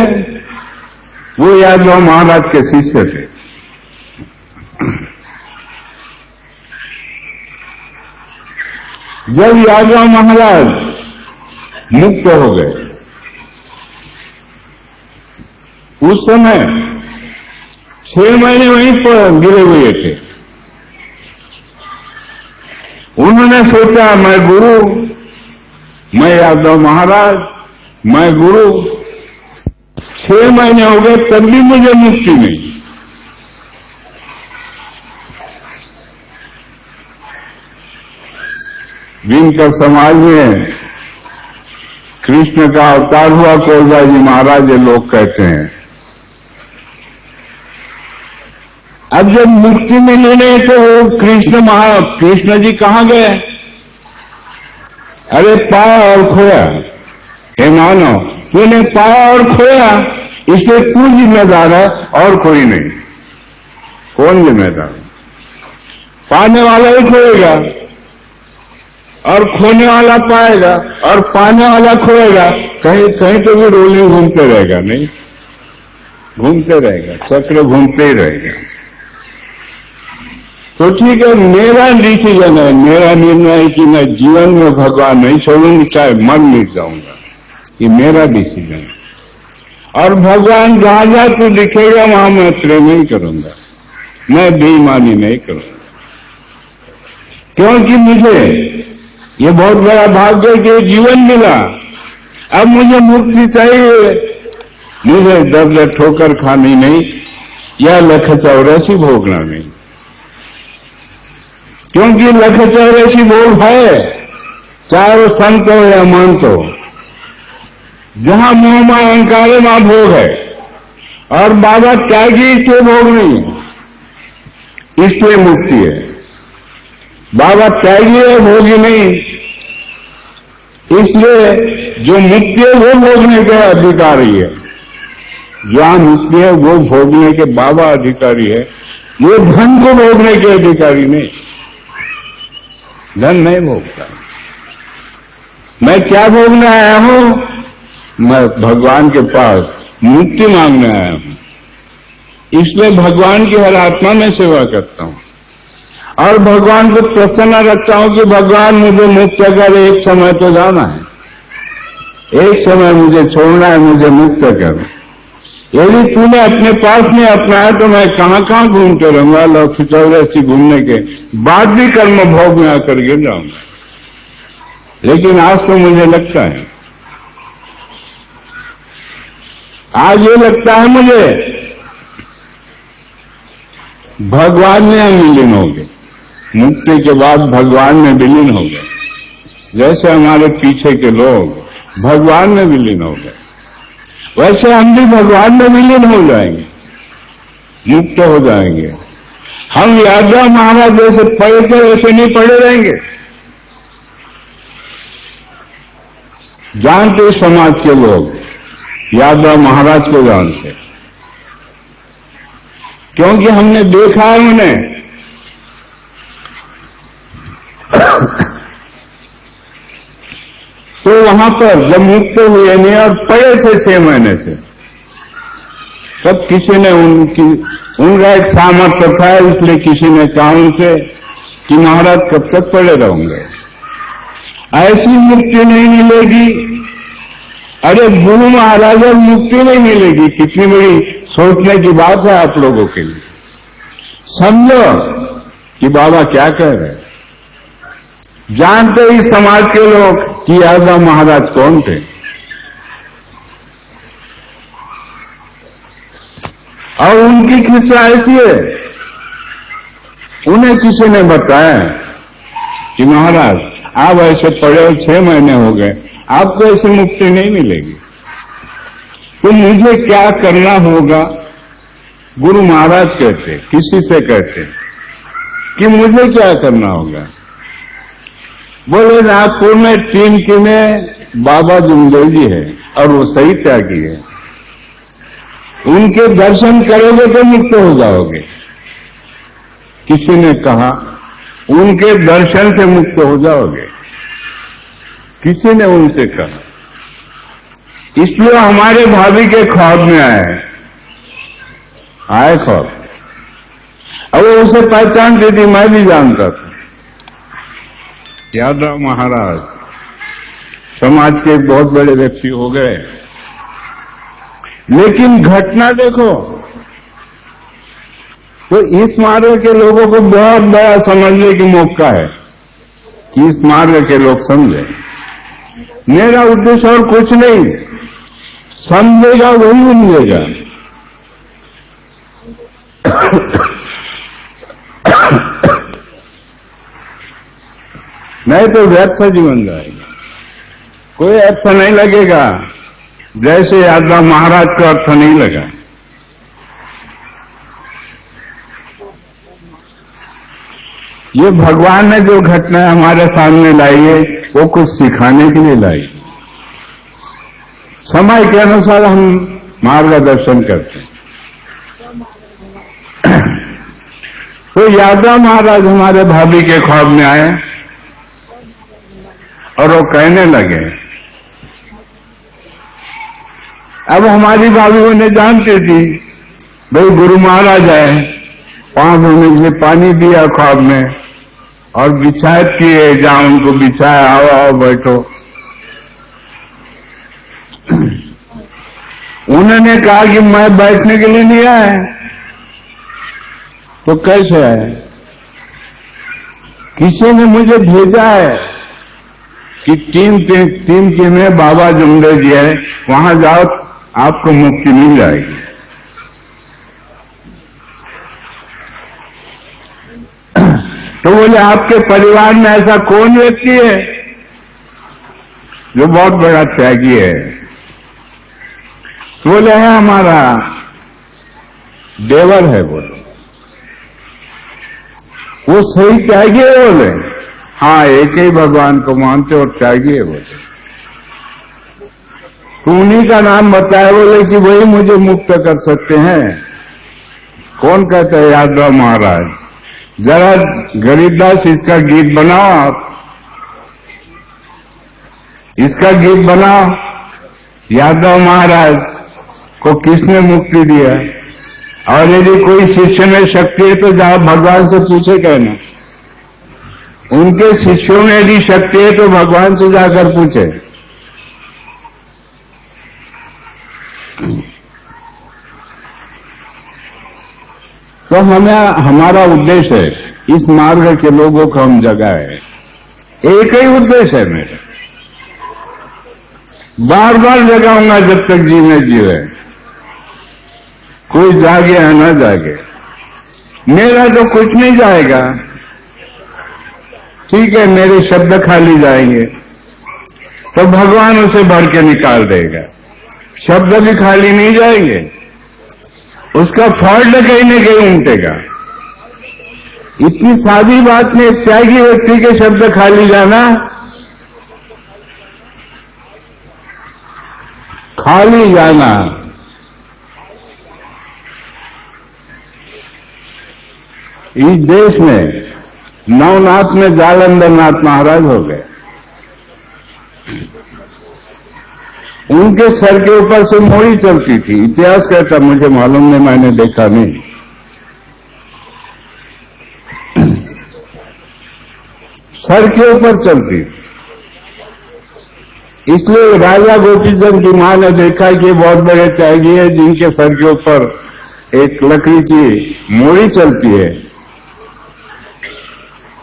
वो यादव महाराज के शिष्य थे। जब यादव महाराज मुक्त हो गए, उस समय 6 महीने वहीं पर गिरे हुए थे। उन्होंने सोचा मैं गुरु, मैं यादव महाराज, मैं गुरु। 6 महीने हो गए तब भी मुझे मुक्ति नहीं। दिनकर समाज में कृष्ण का अवतार हुआ कोलबा जी महाराज, ये लोग कहते हैं। अब जब मुक्ति मिली नहीं तो कृष्ण जी कहां गए? अरे पाया और खोया। हे मानव, तूने पाया और खोया, इसलिए तू जिम्मेदार है और कोई नहीं। कौन जिम्मेदार? पाने वाला ही खोएगा और खोने वाला पाएगा और पाने वाला खोएगा। कहीं कहीं तो भी रोलिंग घूमते रहेगा, नहीं घूमते रहेगा, चक्र घूमते ही रहेगा। तो ठीक है, मेरा डिसीजन है, मेरा निर्णय है कि मैं जीवन में भगवान नहीं छोड़ूंगी, चाहे मर मिट जाऊंगा। ये मेरा डिसीजन है। और भगवान जहां जहां तू दिखेगा वहां मैं प्रेम नहीं करूंगा, मैं बेईमानी नहीं करूंगा। क्योंकि मुझे ये बहुत बड़ा भाग्य कि जीवन मिला। अब मुझे मुक्ति चाहिए, मुझे दर्द ठोकर खानी नहीं या लख 84 भोगना नहीं। क्योंकि लख 84 भोग है, चाहे वो संत हो या महंत हो। जहां मोह माया अहंकार है वहां भोग है। और बाबा त्यागी, इसलिए भोग नहीं है, इसलिए मुक्ति है। बाबा त्यागी है, भोगी नहीं। इसलिए जो मुक्ति है वो भोगने के अधिकारी है, जहां मुक्ति है वो भोगने के बाबा अधिकारी है। वो धन को भोगने के अधिकारी नहीं, धन नहीं भोगता। मैं क्या भोगने आया हूं? मैं भगवान के पास मुक्ति मांगने आया हूं। इसलिए भगवान की हर आत्मा में सेवा करता हूं और भगवान को प्रसन्न रखता हूं कि भगवान मुझे मुक्त कर, एक समय तो जाना है, एक समय मुझे छोड़ना है, मुझे मुक्त कर। यदि तूने अपने पास नहीं अपनाया तो मैं कहां कहां घूमते रहूंगा, लख 84 घूमने के बाद भी कर्म भोग में आकर गिर जाऊंगा। लेकिन आज तो मुझे लगता है, आज ये लगता है मुझे, भगवान में हम विलीन हो गए। मुक्ति के बाद भगवान में विलीन हो गए। जैसे हमारे पीछे के लोग भगवान में विलीन हो गए, वैसे हम भी भगवान में विलीन हो जाएंगे, मुक्त हो जाएंगे। हम यादव महाराज जैसे पढ़े थे वैसे नहीं पढ़े रहेंगे। जानते समाज के लोग यादव महाराज को जानते, क्योंकि हमने देखा है उन्हें। तो वहां पर जब मुक्त हुए नहीं और पड़े थे 6 महीने से, तब किसी ने उनका एक सामर्थ्य था, इसलिए किसी ने कहा उनसे कि महाराज कब तक पड़े रहोगे, ऐसी मुक्ति नहीं मिलेगी। अरे गुरु महाराज मुक्ति नहीं मिलेगी, कितनी बड़ी सोचने की बात है आप लोगों के लिए। समझो कि बाबा क्या कह रहे हैं। जानते ही समाज के लोग कि यादव महाराज कौन थे। और उनकी किस्सा ऐसी है, उन्हें किसी ने बताया कि महाराज आप ऐसे पड़े 6 महीने हो गए, आपको ऐसी मुक्ति नहीं मिलेगी, तो मुझे क्या करना होगा। गुरु महाराज कहते, किसी से कहते कि मुझे क्या करना होगा। बोले नागपुर में 3 किले बाबा जमदेव जी है और वो सही त्यागी है, उनके दर्शन करोगे तो मुक्त हो जाओगे। किसी ने कहा उनके दर्शन से मुक्त हो जाओगे, किसी ने उनसे कहा। इसलिए हमारे भाभी के ख्वाब में आए ख्वाब। अब वो उसे पहचानती थी, मैं भी जानता था। यादव महाराज समाज के बहुत बड़े व्यक्ति हो गए, लेकिन घटना देखो तो इस मार्ग के लोगों को बहुत बड़ा समझने की मौका है कि इस मार्ग के लोग समझे। मेरा उद्देश्य और कुछ नहीं, समझेगा वही मिलेगा। नहीं तो व्यर्थ जीवन जाएगा, कोई अर्थ नहीं लगेगा, जैसे यादव महाराज को अर्थ नहीं लगा। ये भगवान ने जो घटना हमारे सामने लाई है वो कुछ सिखाने के लिए लाई। समय के अनुसार हम मार्गदर्शन करते हैं। तो यादव महाराज हमारे भाभी के ख्वाब में आए और वो कहने लगे, अब हमारी भाभी उन्हें जानती थी, भाई गुरु महाराज आए, 5 धोने के लिए पानी दिया ख्वाब में और बिछायत किए, जहां उनको बिछाया, आओ आओ बैठो। उन्होंने कहा कि मैं बैठने के लिए नहीं आया। तो कैसे आए? किसी ने मुझे भेजा है कि टीम में बाबा जुमड़े जी है, वहां जाओ, आपको मुक्ति मिल जाएगी। तो बोले, आपके परिवार में ऐसा कौन व्यक्ति है जो बहुत बड़ा त्यागी है? तो बोले, है हमारा देवर है। बोले, वो सही त्यागी है? बोले, हाँ, एक ही भगवान को मानते और त्यागी है। बोले, तो उन्हीं का नाम बताया। बोले कि वही मुझे मुक्त कर सकते हैं। कौन कहता है? यादव महाराज। जरा गरीबदास इसका गीत बनाओ, आप इसका गीत बनाओ। यादव महाराज को किसने मुक्ति दिया? और यदि कोई शिष्य में शक्ति है तो जाओ भगवान से पूछे, कहना उनके शिष्यों में यदि शक्ति है तो भगवान से जाकर पूछे। तो हमारा उद्देश्य है, इस मार्ग के लोगों को हम जगाएं। एक ही उद्देश्य है मेरा, बार बार जगाऊंगा जब तक जीने जीवे, कोई जागे या न जागे। मेरा तो कुछ नहीं जाएगा, ठीक है, मेरे शब्द खाली जाएंगे तो भगवान उसे भर के निकाल देगा। शब्द भी खाली नहीं जाएंगे, उसका फॉल्ट कहीं न कहीं उमटेगा। इतनी सादी बात में त्यागी व्यक्ति के शब्द खाली जाना, खाली जाना। इस देश में नवनाथ में जालंधरनाथ महाराज हो गए। उनके सर के ऊपर से मोड़ी चलती थी। इतिहास कहता, मुझे मालूम नहीं, मैंने देखा नहीं। सर के ऊपर चलती, इसलिए राजा गोपीचंद की मां ने देखा कि बहुत बड़े त्यागी है जिनके सर के ऊपर एक लकड़ी की मोड़ी चलती है।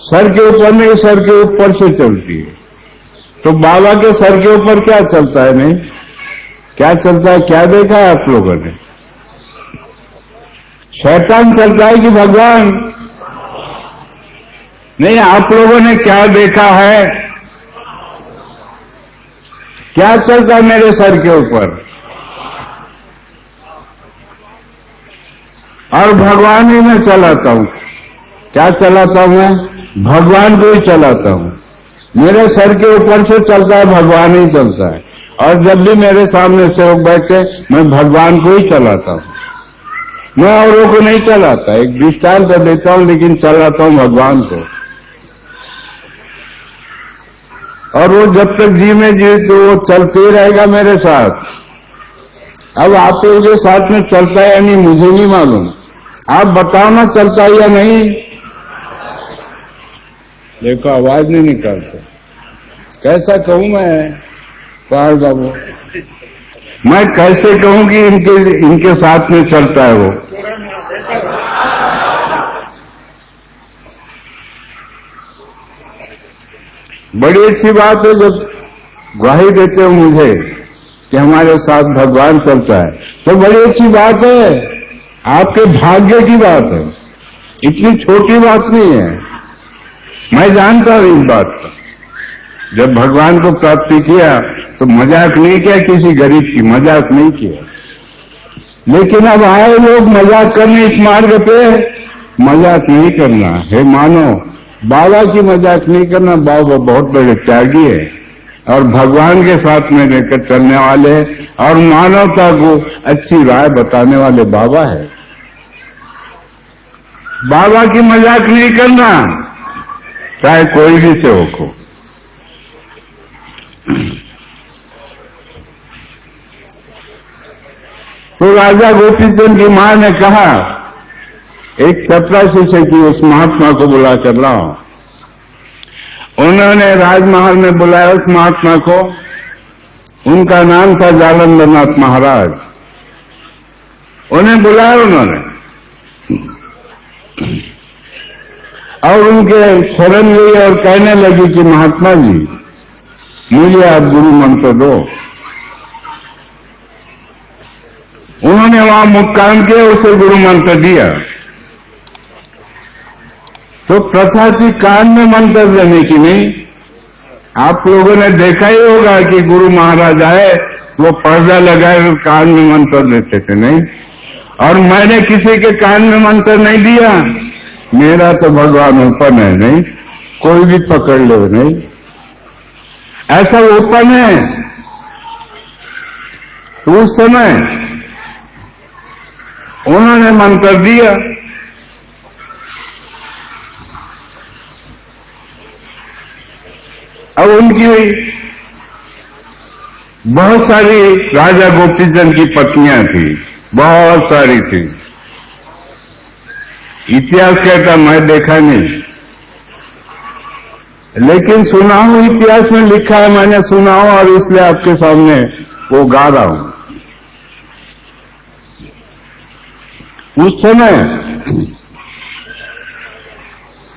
सर के ऊपर नहीं, सर के ऊपर से चलती है। तो बाबा के सर के ऊपर क्या चलता है? नहीं, क्या चलता है? क्या देखा है आप लोगों ने? शैतान चलता है कि भगवान? नहीं, आप लोगों ने क्या देखा है? क्या चलता है मेरे सर के ऊपर? और भगवान ही मैं चलाता हूं। क्या चलाता हूं मैं? भगवान को ही चलाता हूं। मेरे सर के ऊपर से चलता है, भगवान ही चलता है। और जब भी मेरे सामने सेवक बैठे, मैं भगवान को ही चलाता हूं, मैं औरों को नहीं चलाता। एक दृष्टांत देता हूं, लेकिन चलाता हूं भगवान को। और वो जब तक जी में जी तो वो चलते रहेगा मेरे साथ। अब आप लोगों के साथ में चलता है या नहीं मुझे नहीं मालूम, आप बताओ ना, चलता है या नहीं? देखो, आवाज नहीं निकालते। कैसा कहूं मैं पाल बाबू? मैं कैसे कहूं कि इनके साथ में चलता है वो? बड़ी अच्छी बात है जब ग्वाही देते हो मुझे कि हमारे साथ भगवान चलता है, तो बड़ी अच्छी बात है, आपके भाग्य की बात है। इतनी छोटी बात नहीं है, मैं जानता हूं इस बात को। जब भगवान को प्राप्ति किया तो मजाक नहीं किया किसी गरीब की, मजाक नहीं किया। लेकिन अब आए लोग मजाक करने इस मार्ग पे, मजाक नहीं करना है। मानो बाबा की मजाक नहीं करना। बाबा बहुत बड़े त्यागी है और भगवान के साथ में लेकर चलने वाले हैं और मानवता को अच्छी राय बताने वाले बाबा है। बाबा की मजाक नहीं करना, चाहे कोई भी सेवक हो। तो राजा गोपीचंद की मां ने कहा, एक चपरासी से कि उस महात्मा को बुला कर लाओ। उन्होंने राजमहल में बुलाया उस महात्मा को। उनका नाम था जालंधरनाथ महाराज। उन्हें बुलाया उन्होंने और उनके शरण गई और कहने लगी कि महात्मा जी, मुझे आप गुरु मंत्र दो। उन्होंने वहां मुक्काम किया, उसे गुरु मंत्र दिया। तो प्रथा थी कान में मंत्र देने की नहीं। आप लोगों ने देखा ही होगा कि गुरु महाराज आए, वो पर्दा लगाए कान में मंत्र देते थे, नहीं। और मैंने किसी के कान में मंत्र नहीं दिया। मेरा तो भगवान ओपन है, नहीं, कोई भी पकड़ लो, नहीं, ऐसा ओपन है। तो उस समय उन्होंने मंत्र दिया। अब उनकी बहुत सारी राजा गोपीचंद की पत्नियां थी, बहुत सारी थी। इतिहास कहता मैं देखा नहीं, लेकिन सुना हूं, इतिहास में लिखा है, मैंने सुना हूं और इसलिए आपके सामने वो गा रहा हूं। उस समय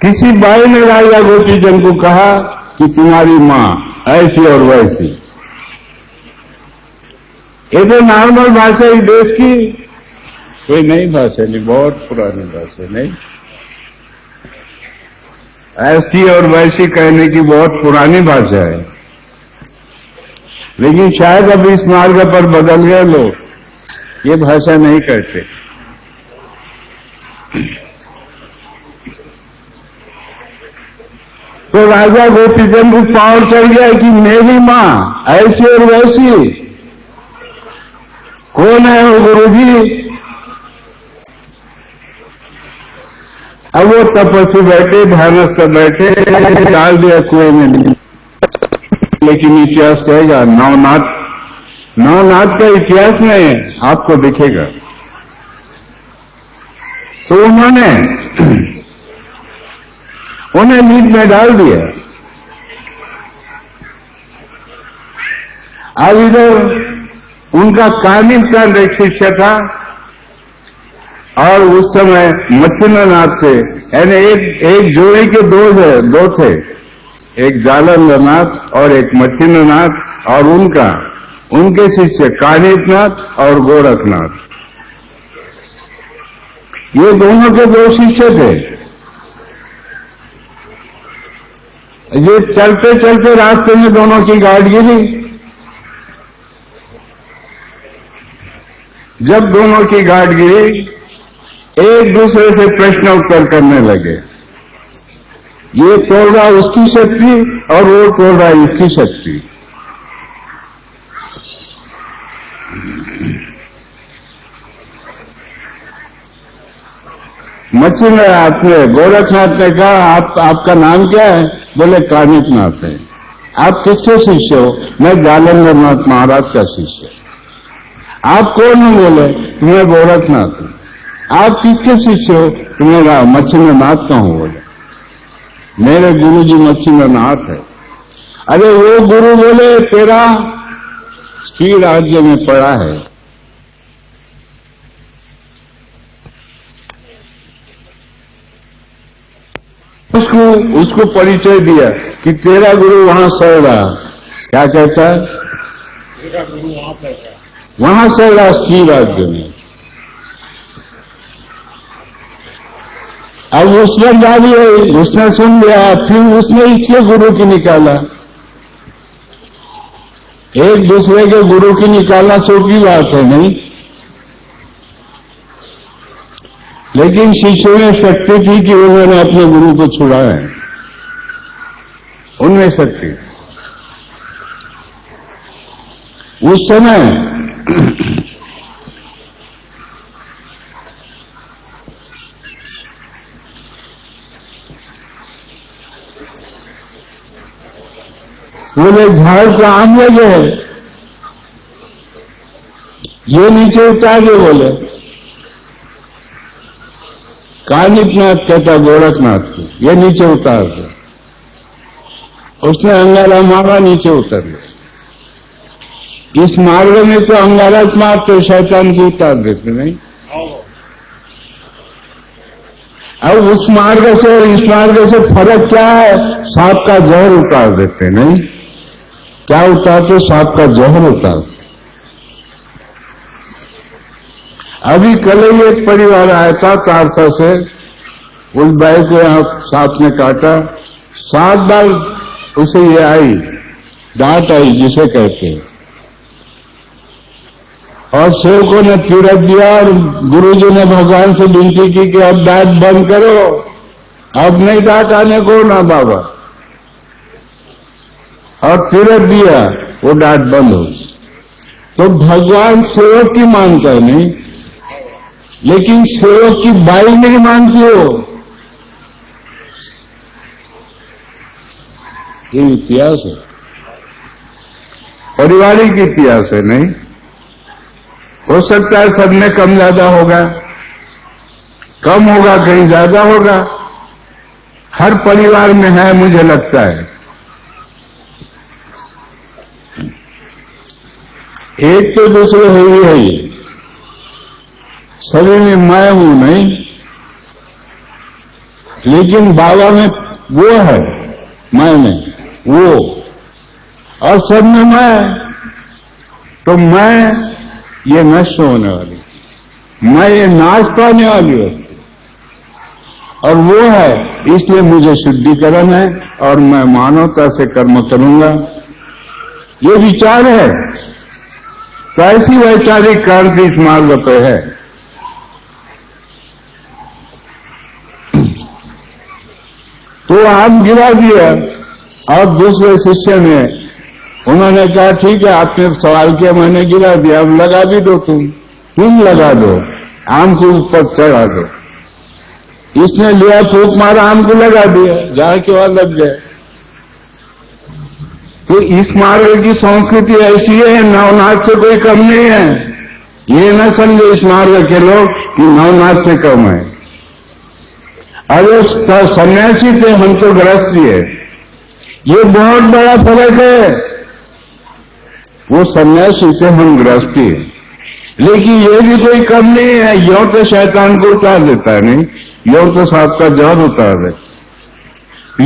किसी बाई ने राजा गोपीचंद को कहा कि तुम्हारी मां ऐसी और वैसी। ये तो नॉर्मल भाषा इस देश की, कोई नई भाषा नहीं, बहुत पुरानी भाषा नहीं। ऐसी और वैसी कहने की बहुत पुरानी भाषा है, लेकिन शायद अब इस मार्ग पर बदल गए लोग, ये भाषा नहीं कहते। तो राजा गोपीचंद को पावर चढ़ गया कि मेरी मां ऐसी और वैसी। कौन है वो गुरुजी? अब वो तपस्वी बैठे, ध्यानस्थ बैठे, डाल दिया कुएं में। लेकिन इतिहास कहेगा, नवनाथ का इतिहास में आपको दिखेगा। तो उन्होंने उन्हें नींद में डाल दिया। अब इधर उनका कानिपचंद एक शिष्य था और उस समय मच्छिंद्रनाथ थे, यानी एक जोड़ी के दो थे, एक जालंधरनाथ और एक मच्छिंद्रनाथ, और उनके शिष्य कानिपनाथ और गोरखनाथ। ये दोनों के दो शिष्य थे। ये चलते चलते रास्ते में दोनों की गाड़ गिरी। जब दोनों की गाड़ गिरी, एक दूसरे से प्रश्न उत्तर करने लगे। ये तोड़ रहा उसकी शक्ति और वो तोड़ रहा इसकी शक्ति। मच्छिंद्रनाथ ने, गोरखनाथ ने कहा, आपका नाम क्या है? बोले कानिपनाथ है। आप किसके शिष्य हो? मैं जालंधरनाथ महाराज का शिष्य। आप कौन हो? बोले मैं गोरखनाथ हूं। आप किसके शिष्य हो? मैं मच्छिंद्रनाथ का हूं। बोले मेरे गुरु जी मच्छिंद्रनाथ है। अरे वो गुरु बोले तेरा श्री राज्य में पड़ा है। उसको परिचय दिया कि तेरा गुरु वहां सड़ रहा। क्या कहता है? तेरा गुरु वहां सड़ रहा श्री राज्य में। अब उस पर गाली हुई, उसने सुन लिया, फिर उसने इसके गुरु की निकाला। एक दूसरे के गुरु की निकालना छोटी बात है, नहीं? लेकिन शिष्यों में शक्ति थी कि उन्होंने अपने गुरु को छुड़ाया। उनमें शक्ति। उस समय बोले झाड़ को आम लगे है, ये नीचे उतार दे। बोले कानिपनाथ कहता गोरखनाथ को, ये नीचे उतार दे। उसने अंगारा मारा, नीचे उतर गया। इस मार्ग में तो अंगारा मारते, शैतान को उतार देते नहीं। अब उस मार्ग से और इस मार्ग से फर्क क्या है? सांप का जहर उतार देते नहीं। क्या उतारते? सांप का जहर उतारते। अभी कल ही एक परिवार आया था तारसा से, उस भाई को यहां सांप ने काटा, 7 बार उसे ये आई, डांट आई जिसे कहते हैं, और सेवकों ने तीरथ दिया और गुरुजी ने भगवान से विनती की कि अब डांट बंद करो, अब नहीं डांट आने को ना बाबा, और तीरथ दिया, वो डांट बंद हो गई। तो भगवान सेवक की मानता है नहीं, लेकिन सेवक की बाई नहीं मानती हो। ये इतिहास है, पारिवारिक इतिहास है। नहीं हो सकता है सब में कम ज्यादा होगा, कम होगा, कहीं ज्यादा होगा, हर परिवार में है मुझे लगता है। एक तो दूसरे है ही है, ये सभी में मैं हूं नहीं, लेकिन बाबा में वो है, मैं नहीं वो, और सब में मैं। तो मैं ये नष्ट होने वाली, मैं ये नाश पाने वाली वस्तु, और वो है, इसलिए मुझे शुद्धिकरण है और मैं मानवता से कर्म करूंगा। ये विचार है, तो ऐसी वैचारिक क्रांति इस मार्ग पे है। तो आम गिरा दिया, और दूसरे शिष्य ने, उन्होंने कहा ठीक है, आपने सवाल किया, मैंने गिरा दिया, अब लगा भी दो, तुम लगा दो, आम को ऊपर चढ़ा दो। इसने लिया, फूंक मारा, आम को लगा दिया, जहां के वहां लग गए। तो इस मार्ग की संस्कृति ऐसी है, नवनाथ से कोई कम नहीं है। ये न समझे इस मार्ग के लोग कि नवनाथ से कम है। अरे सन्यासी थे, हम तो गृहस्थी है, ये बहुत बड़ा फर्क है। वो सन्यासी थे, हम गृहस्थी है, लेकिन ये भी कोई कम नहीं है। यो तो शैतान को उतार देता है नहीं, यो तो सांप का जहर उतार दे,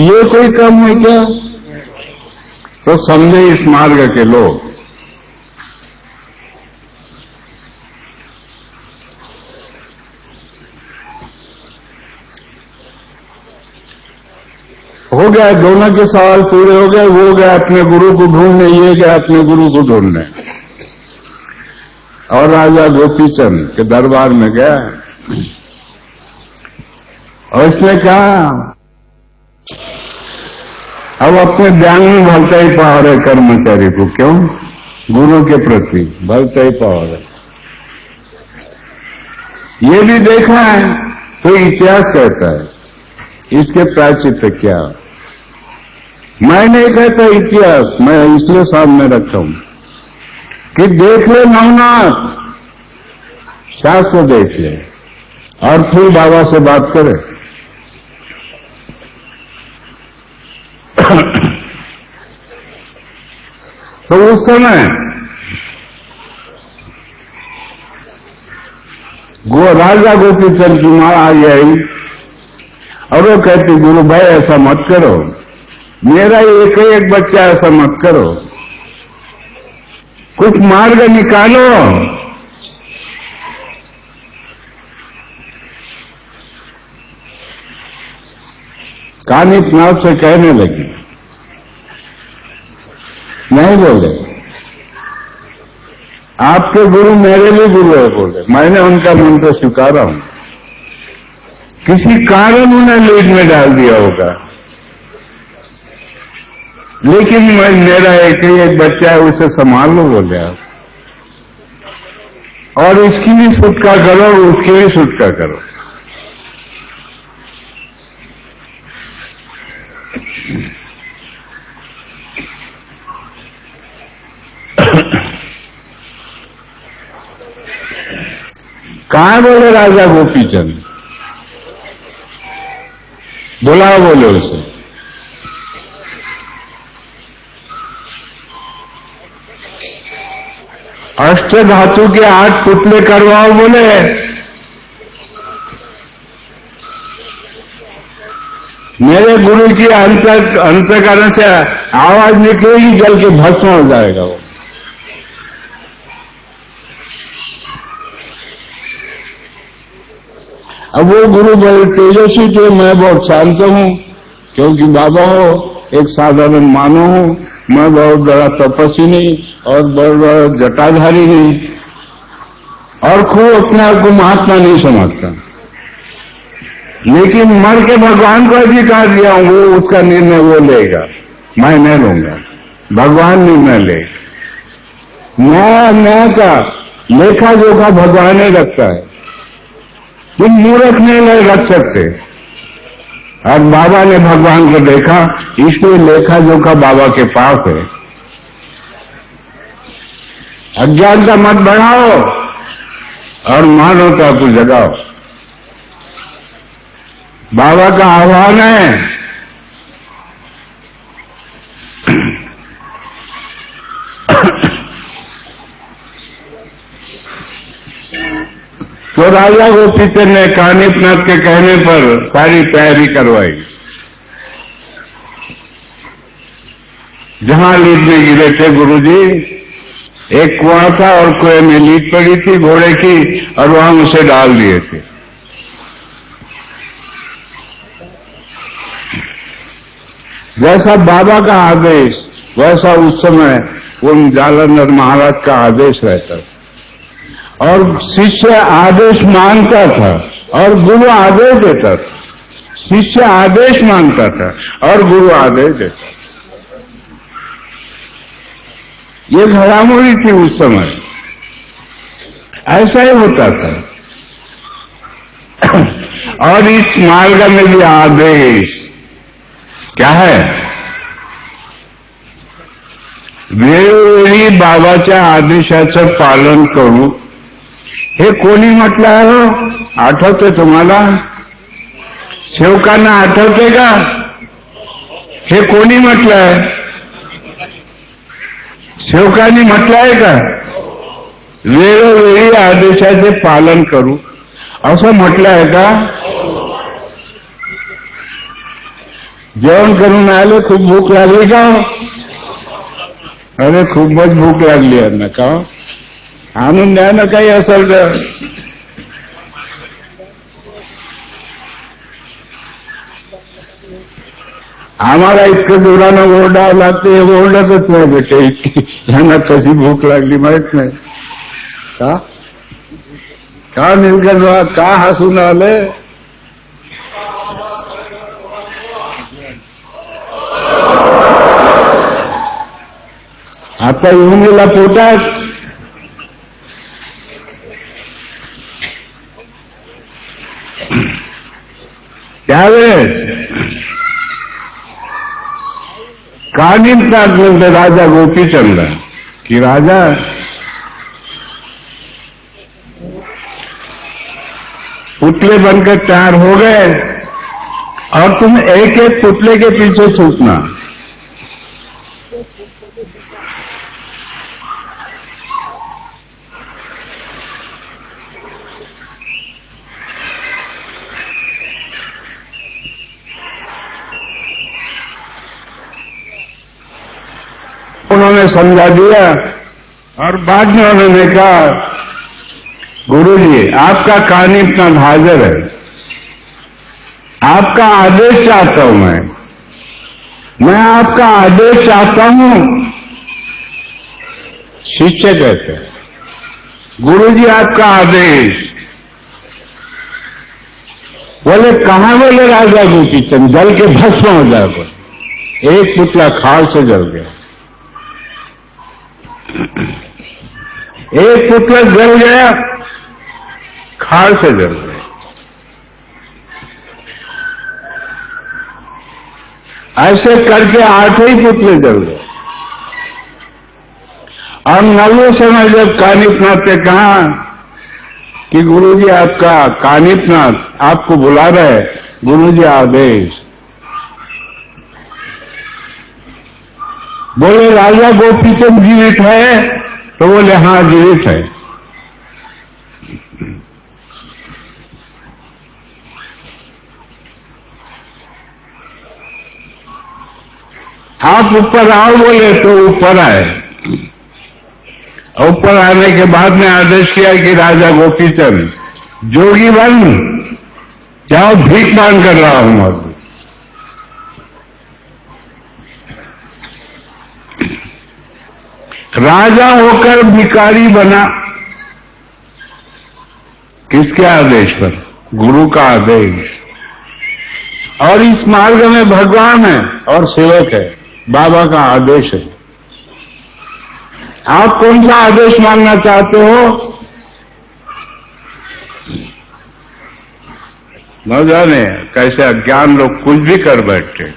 ये कोई कम है क्या? तो समझे इस मार्ग के लोग। हो गया, दोनों के सवाल पूरे हो गए। वो गया अपने गुरु को ढूंढने, ये गया अपने गुरु को ढूंढने। और राजा गोपीचंद के दरबार में गया और इसने कहा, अब अपने ध्यान में भलता ही पावर है कर्मचारी को, क्यों? गुरु के प्रति भलता ही पावर है। ये भी देखा है, तो इतिहास कहता है इसके प्रायश्चित क्या। मैं नहीं कहता इतिहास, मैं इसलिए सामने रखता हूं कि देख ले नवनाथ, शास्त्र देख ले, और फिर बाबा से बात करे। तो उस समय राजा गोपीचंद की मां आई और वो कहती, गुरु भाई ऐसा मत करो, मेरा एक ही एक बच्चा, ऐसा मत करो, कुछ मार्ग निकालो। कानिपनाथ से कहने लगी, नहीं बोले, आपके गुरु मेरे भी गुरु है। बोले, मैंने उनका मंत्र स्वीकारा हूं, किसी कारण उन्हें लीड में डाल दिया होगा, लेकिन मेरा एक ही एक बच्चा है, उसे संभाल लो। बोले आप, और इसकी भी छुटका करो, उसकी भी छुटका करो। कहाँ बोले राजा गोपीचंद? बुलाओ बोले उसे। अष्ट धातु के 8 पुतले करवाओ बोले। मेरे गुरु की अंतकरण से आवाज निकलेगी, जल के भस्म हो जाएगा वो। अब वो गुरु बड़े तेजस्वी थे, मैं बहुत शांत हूं, क्योंकि बाबा हो एक साधारण मानव हूं, मैं बहुत बड़ा तपस्वी नहीं और बहुत बड़ा जटाधारी नहीं, और खूब अपने आप को महात्मा नहीं समझता, लेकिन मर के भगवान को अधिकार दिया हूं, वो उसका निर्णय वो लेगा, मैं नहीं लूंगा, भगवान निर्णय लेगा। न्याय का लेखा जोखा भगवान ही रखता है, तुम मूर्ख नहीं रख सकते। और बाबा ने भगवान को देखा, इसलिए लेखा जोखा बाबा के पास है। अज्ञानता मत बढ़ाओ और मानवता को जगाओ। बाबा का आह्वान है, तो राजा गोपीचंद ने कानिपनाथ के कहने पर सारी तैयारी करवाई। जहां लीड में गिरे थे गुरुजी, एक कुआं था और कुएं में लीड पड़ी थी घोड़े की, और वहां उसे डाल दिए थे। जैसा बाबा का आदेश, वैसा उस समय उन जालंधर महाराज का आदेश रहता था, और शिष्य आदेश मानता था और गुरु आदेश देता था। शिष्य आदेश मानता था और गुरु आदेश देता था। ये घड़ामुड़ी थी उस समय, ऐसा ही होता था। और इस मार्ग में भी आदेश क्या है? वेळोवेळी बाबाच्या आदेशाचं पालन करू, हे कोणी म्हटलं आहे हो? आठवते तुम्हाला? सेवकांना आठवते का? हे कोणी म्हटलं आहे? सेवकांनी म्हटलं आहे का? वेळोवेळी आदेशाचे पालन करू असं म्हटलं आहे का? जेवण करून आले, खूप भूक लागली का? अरे खूपच भूक लागली आहे ना का? आणून द्या ना काही असेल तर. आम्हाला इतकं जोरानं ओरडावं लागतं, हे ओरडतच नाही बेटे, यांना कशी भूक लागली माहित नाही का? का नीलकंठ का हसून आले? आता येऊन गेला पोटात. त्यावेळेस कानिपनाथ म्हणते राजा गोपीचंद कि राजा, पुतले बनकर तैयार हो गए और तुम एक एक पुतले के पीछे छूटना। उन्होंने समझा दिया और बाद में उन्होंने कहा, गुरुजी आपका कानिपनाथ हाजिर है, आपका आदेश चाहता हूं, मैं आपका आदेश चाहता हूं। शिष्य कहते हैं, गुरुजी आपका आदेश। बोले कहां? बोले राजा गोपीचंद, जल के भस्म हो जाए। बोले एक पुतला खाल से जल गया, एक पुतला जल गया, खाल से जल गया। ऐसे करके 8 ही पुतले जल गए। और 9वें समय जब कानिपनाथ ने कहा कि गुरुजी आपका कानिपनाथ आपको बुला रहे हैं, गुरुजी आदेश। बोले राजा गोपीचंद जीवित है? तो बोले हाँ जीवित है। आप ऊपर आओ बोले तो ऊपर आए। ऊपर आने के बाद ने आदेश किया कि राजा गोपीचंद जोगी बन जाओ, भीख मांग कर रहा हूं अब। राजा होकर भिखारी बना, किसके आदेश पर? गुरु का आदेश। और इस मार्ग में भगवान है और सेवक है, बाबा का आदेश है। आप कौन सा आदेश मानना चाहते हो? न जाने कैसे अज्ञान लोग कुछ भी कर बैठे,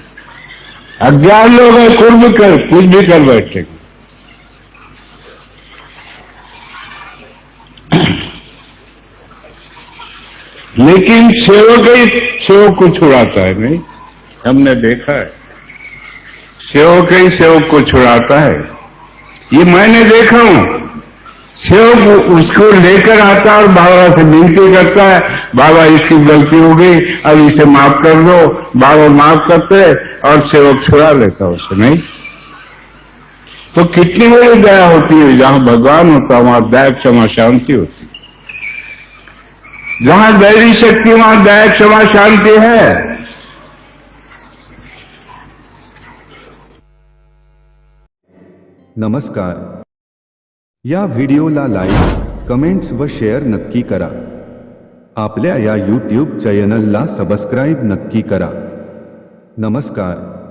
अज्ञान लोग है कुछ भी कर बैठे। लेकिन सेवक ही सेवक को छुड़ाता है, नहीं? हमने देखा है, सेवक ही सेवक को छुड़ाता है। ये मैंने देखा हूं। सेवक उसको लेकर आता और बाबा से विनती करता है, बाबा इसकी गलती हो गई, अब इसे माफ कर दो। बाबा माफ करते और सेवक छुड़ा लेता उसे, नहीं? तो कितनी बड़ी दया होती है। जहां भगवान होता है वहां दया क्षमा शांति होती है। जहां दैवी शक्ति वहां दया क्षमा शांति है। नमस्कार. या व्हिडिओला लाईक, कमेंट्स व शेअर नक्की करा. आपल्या या यूट्यूब चॅनलला सबस्क्राईब नक्की करा. नमस्कार.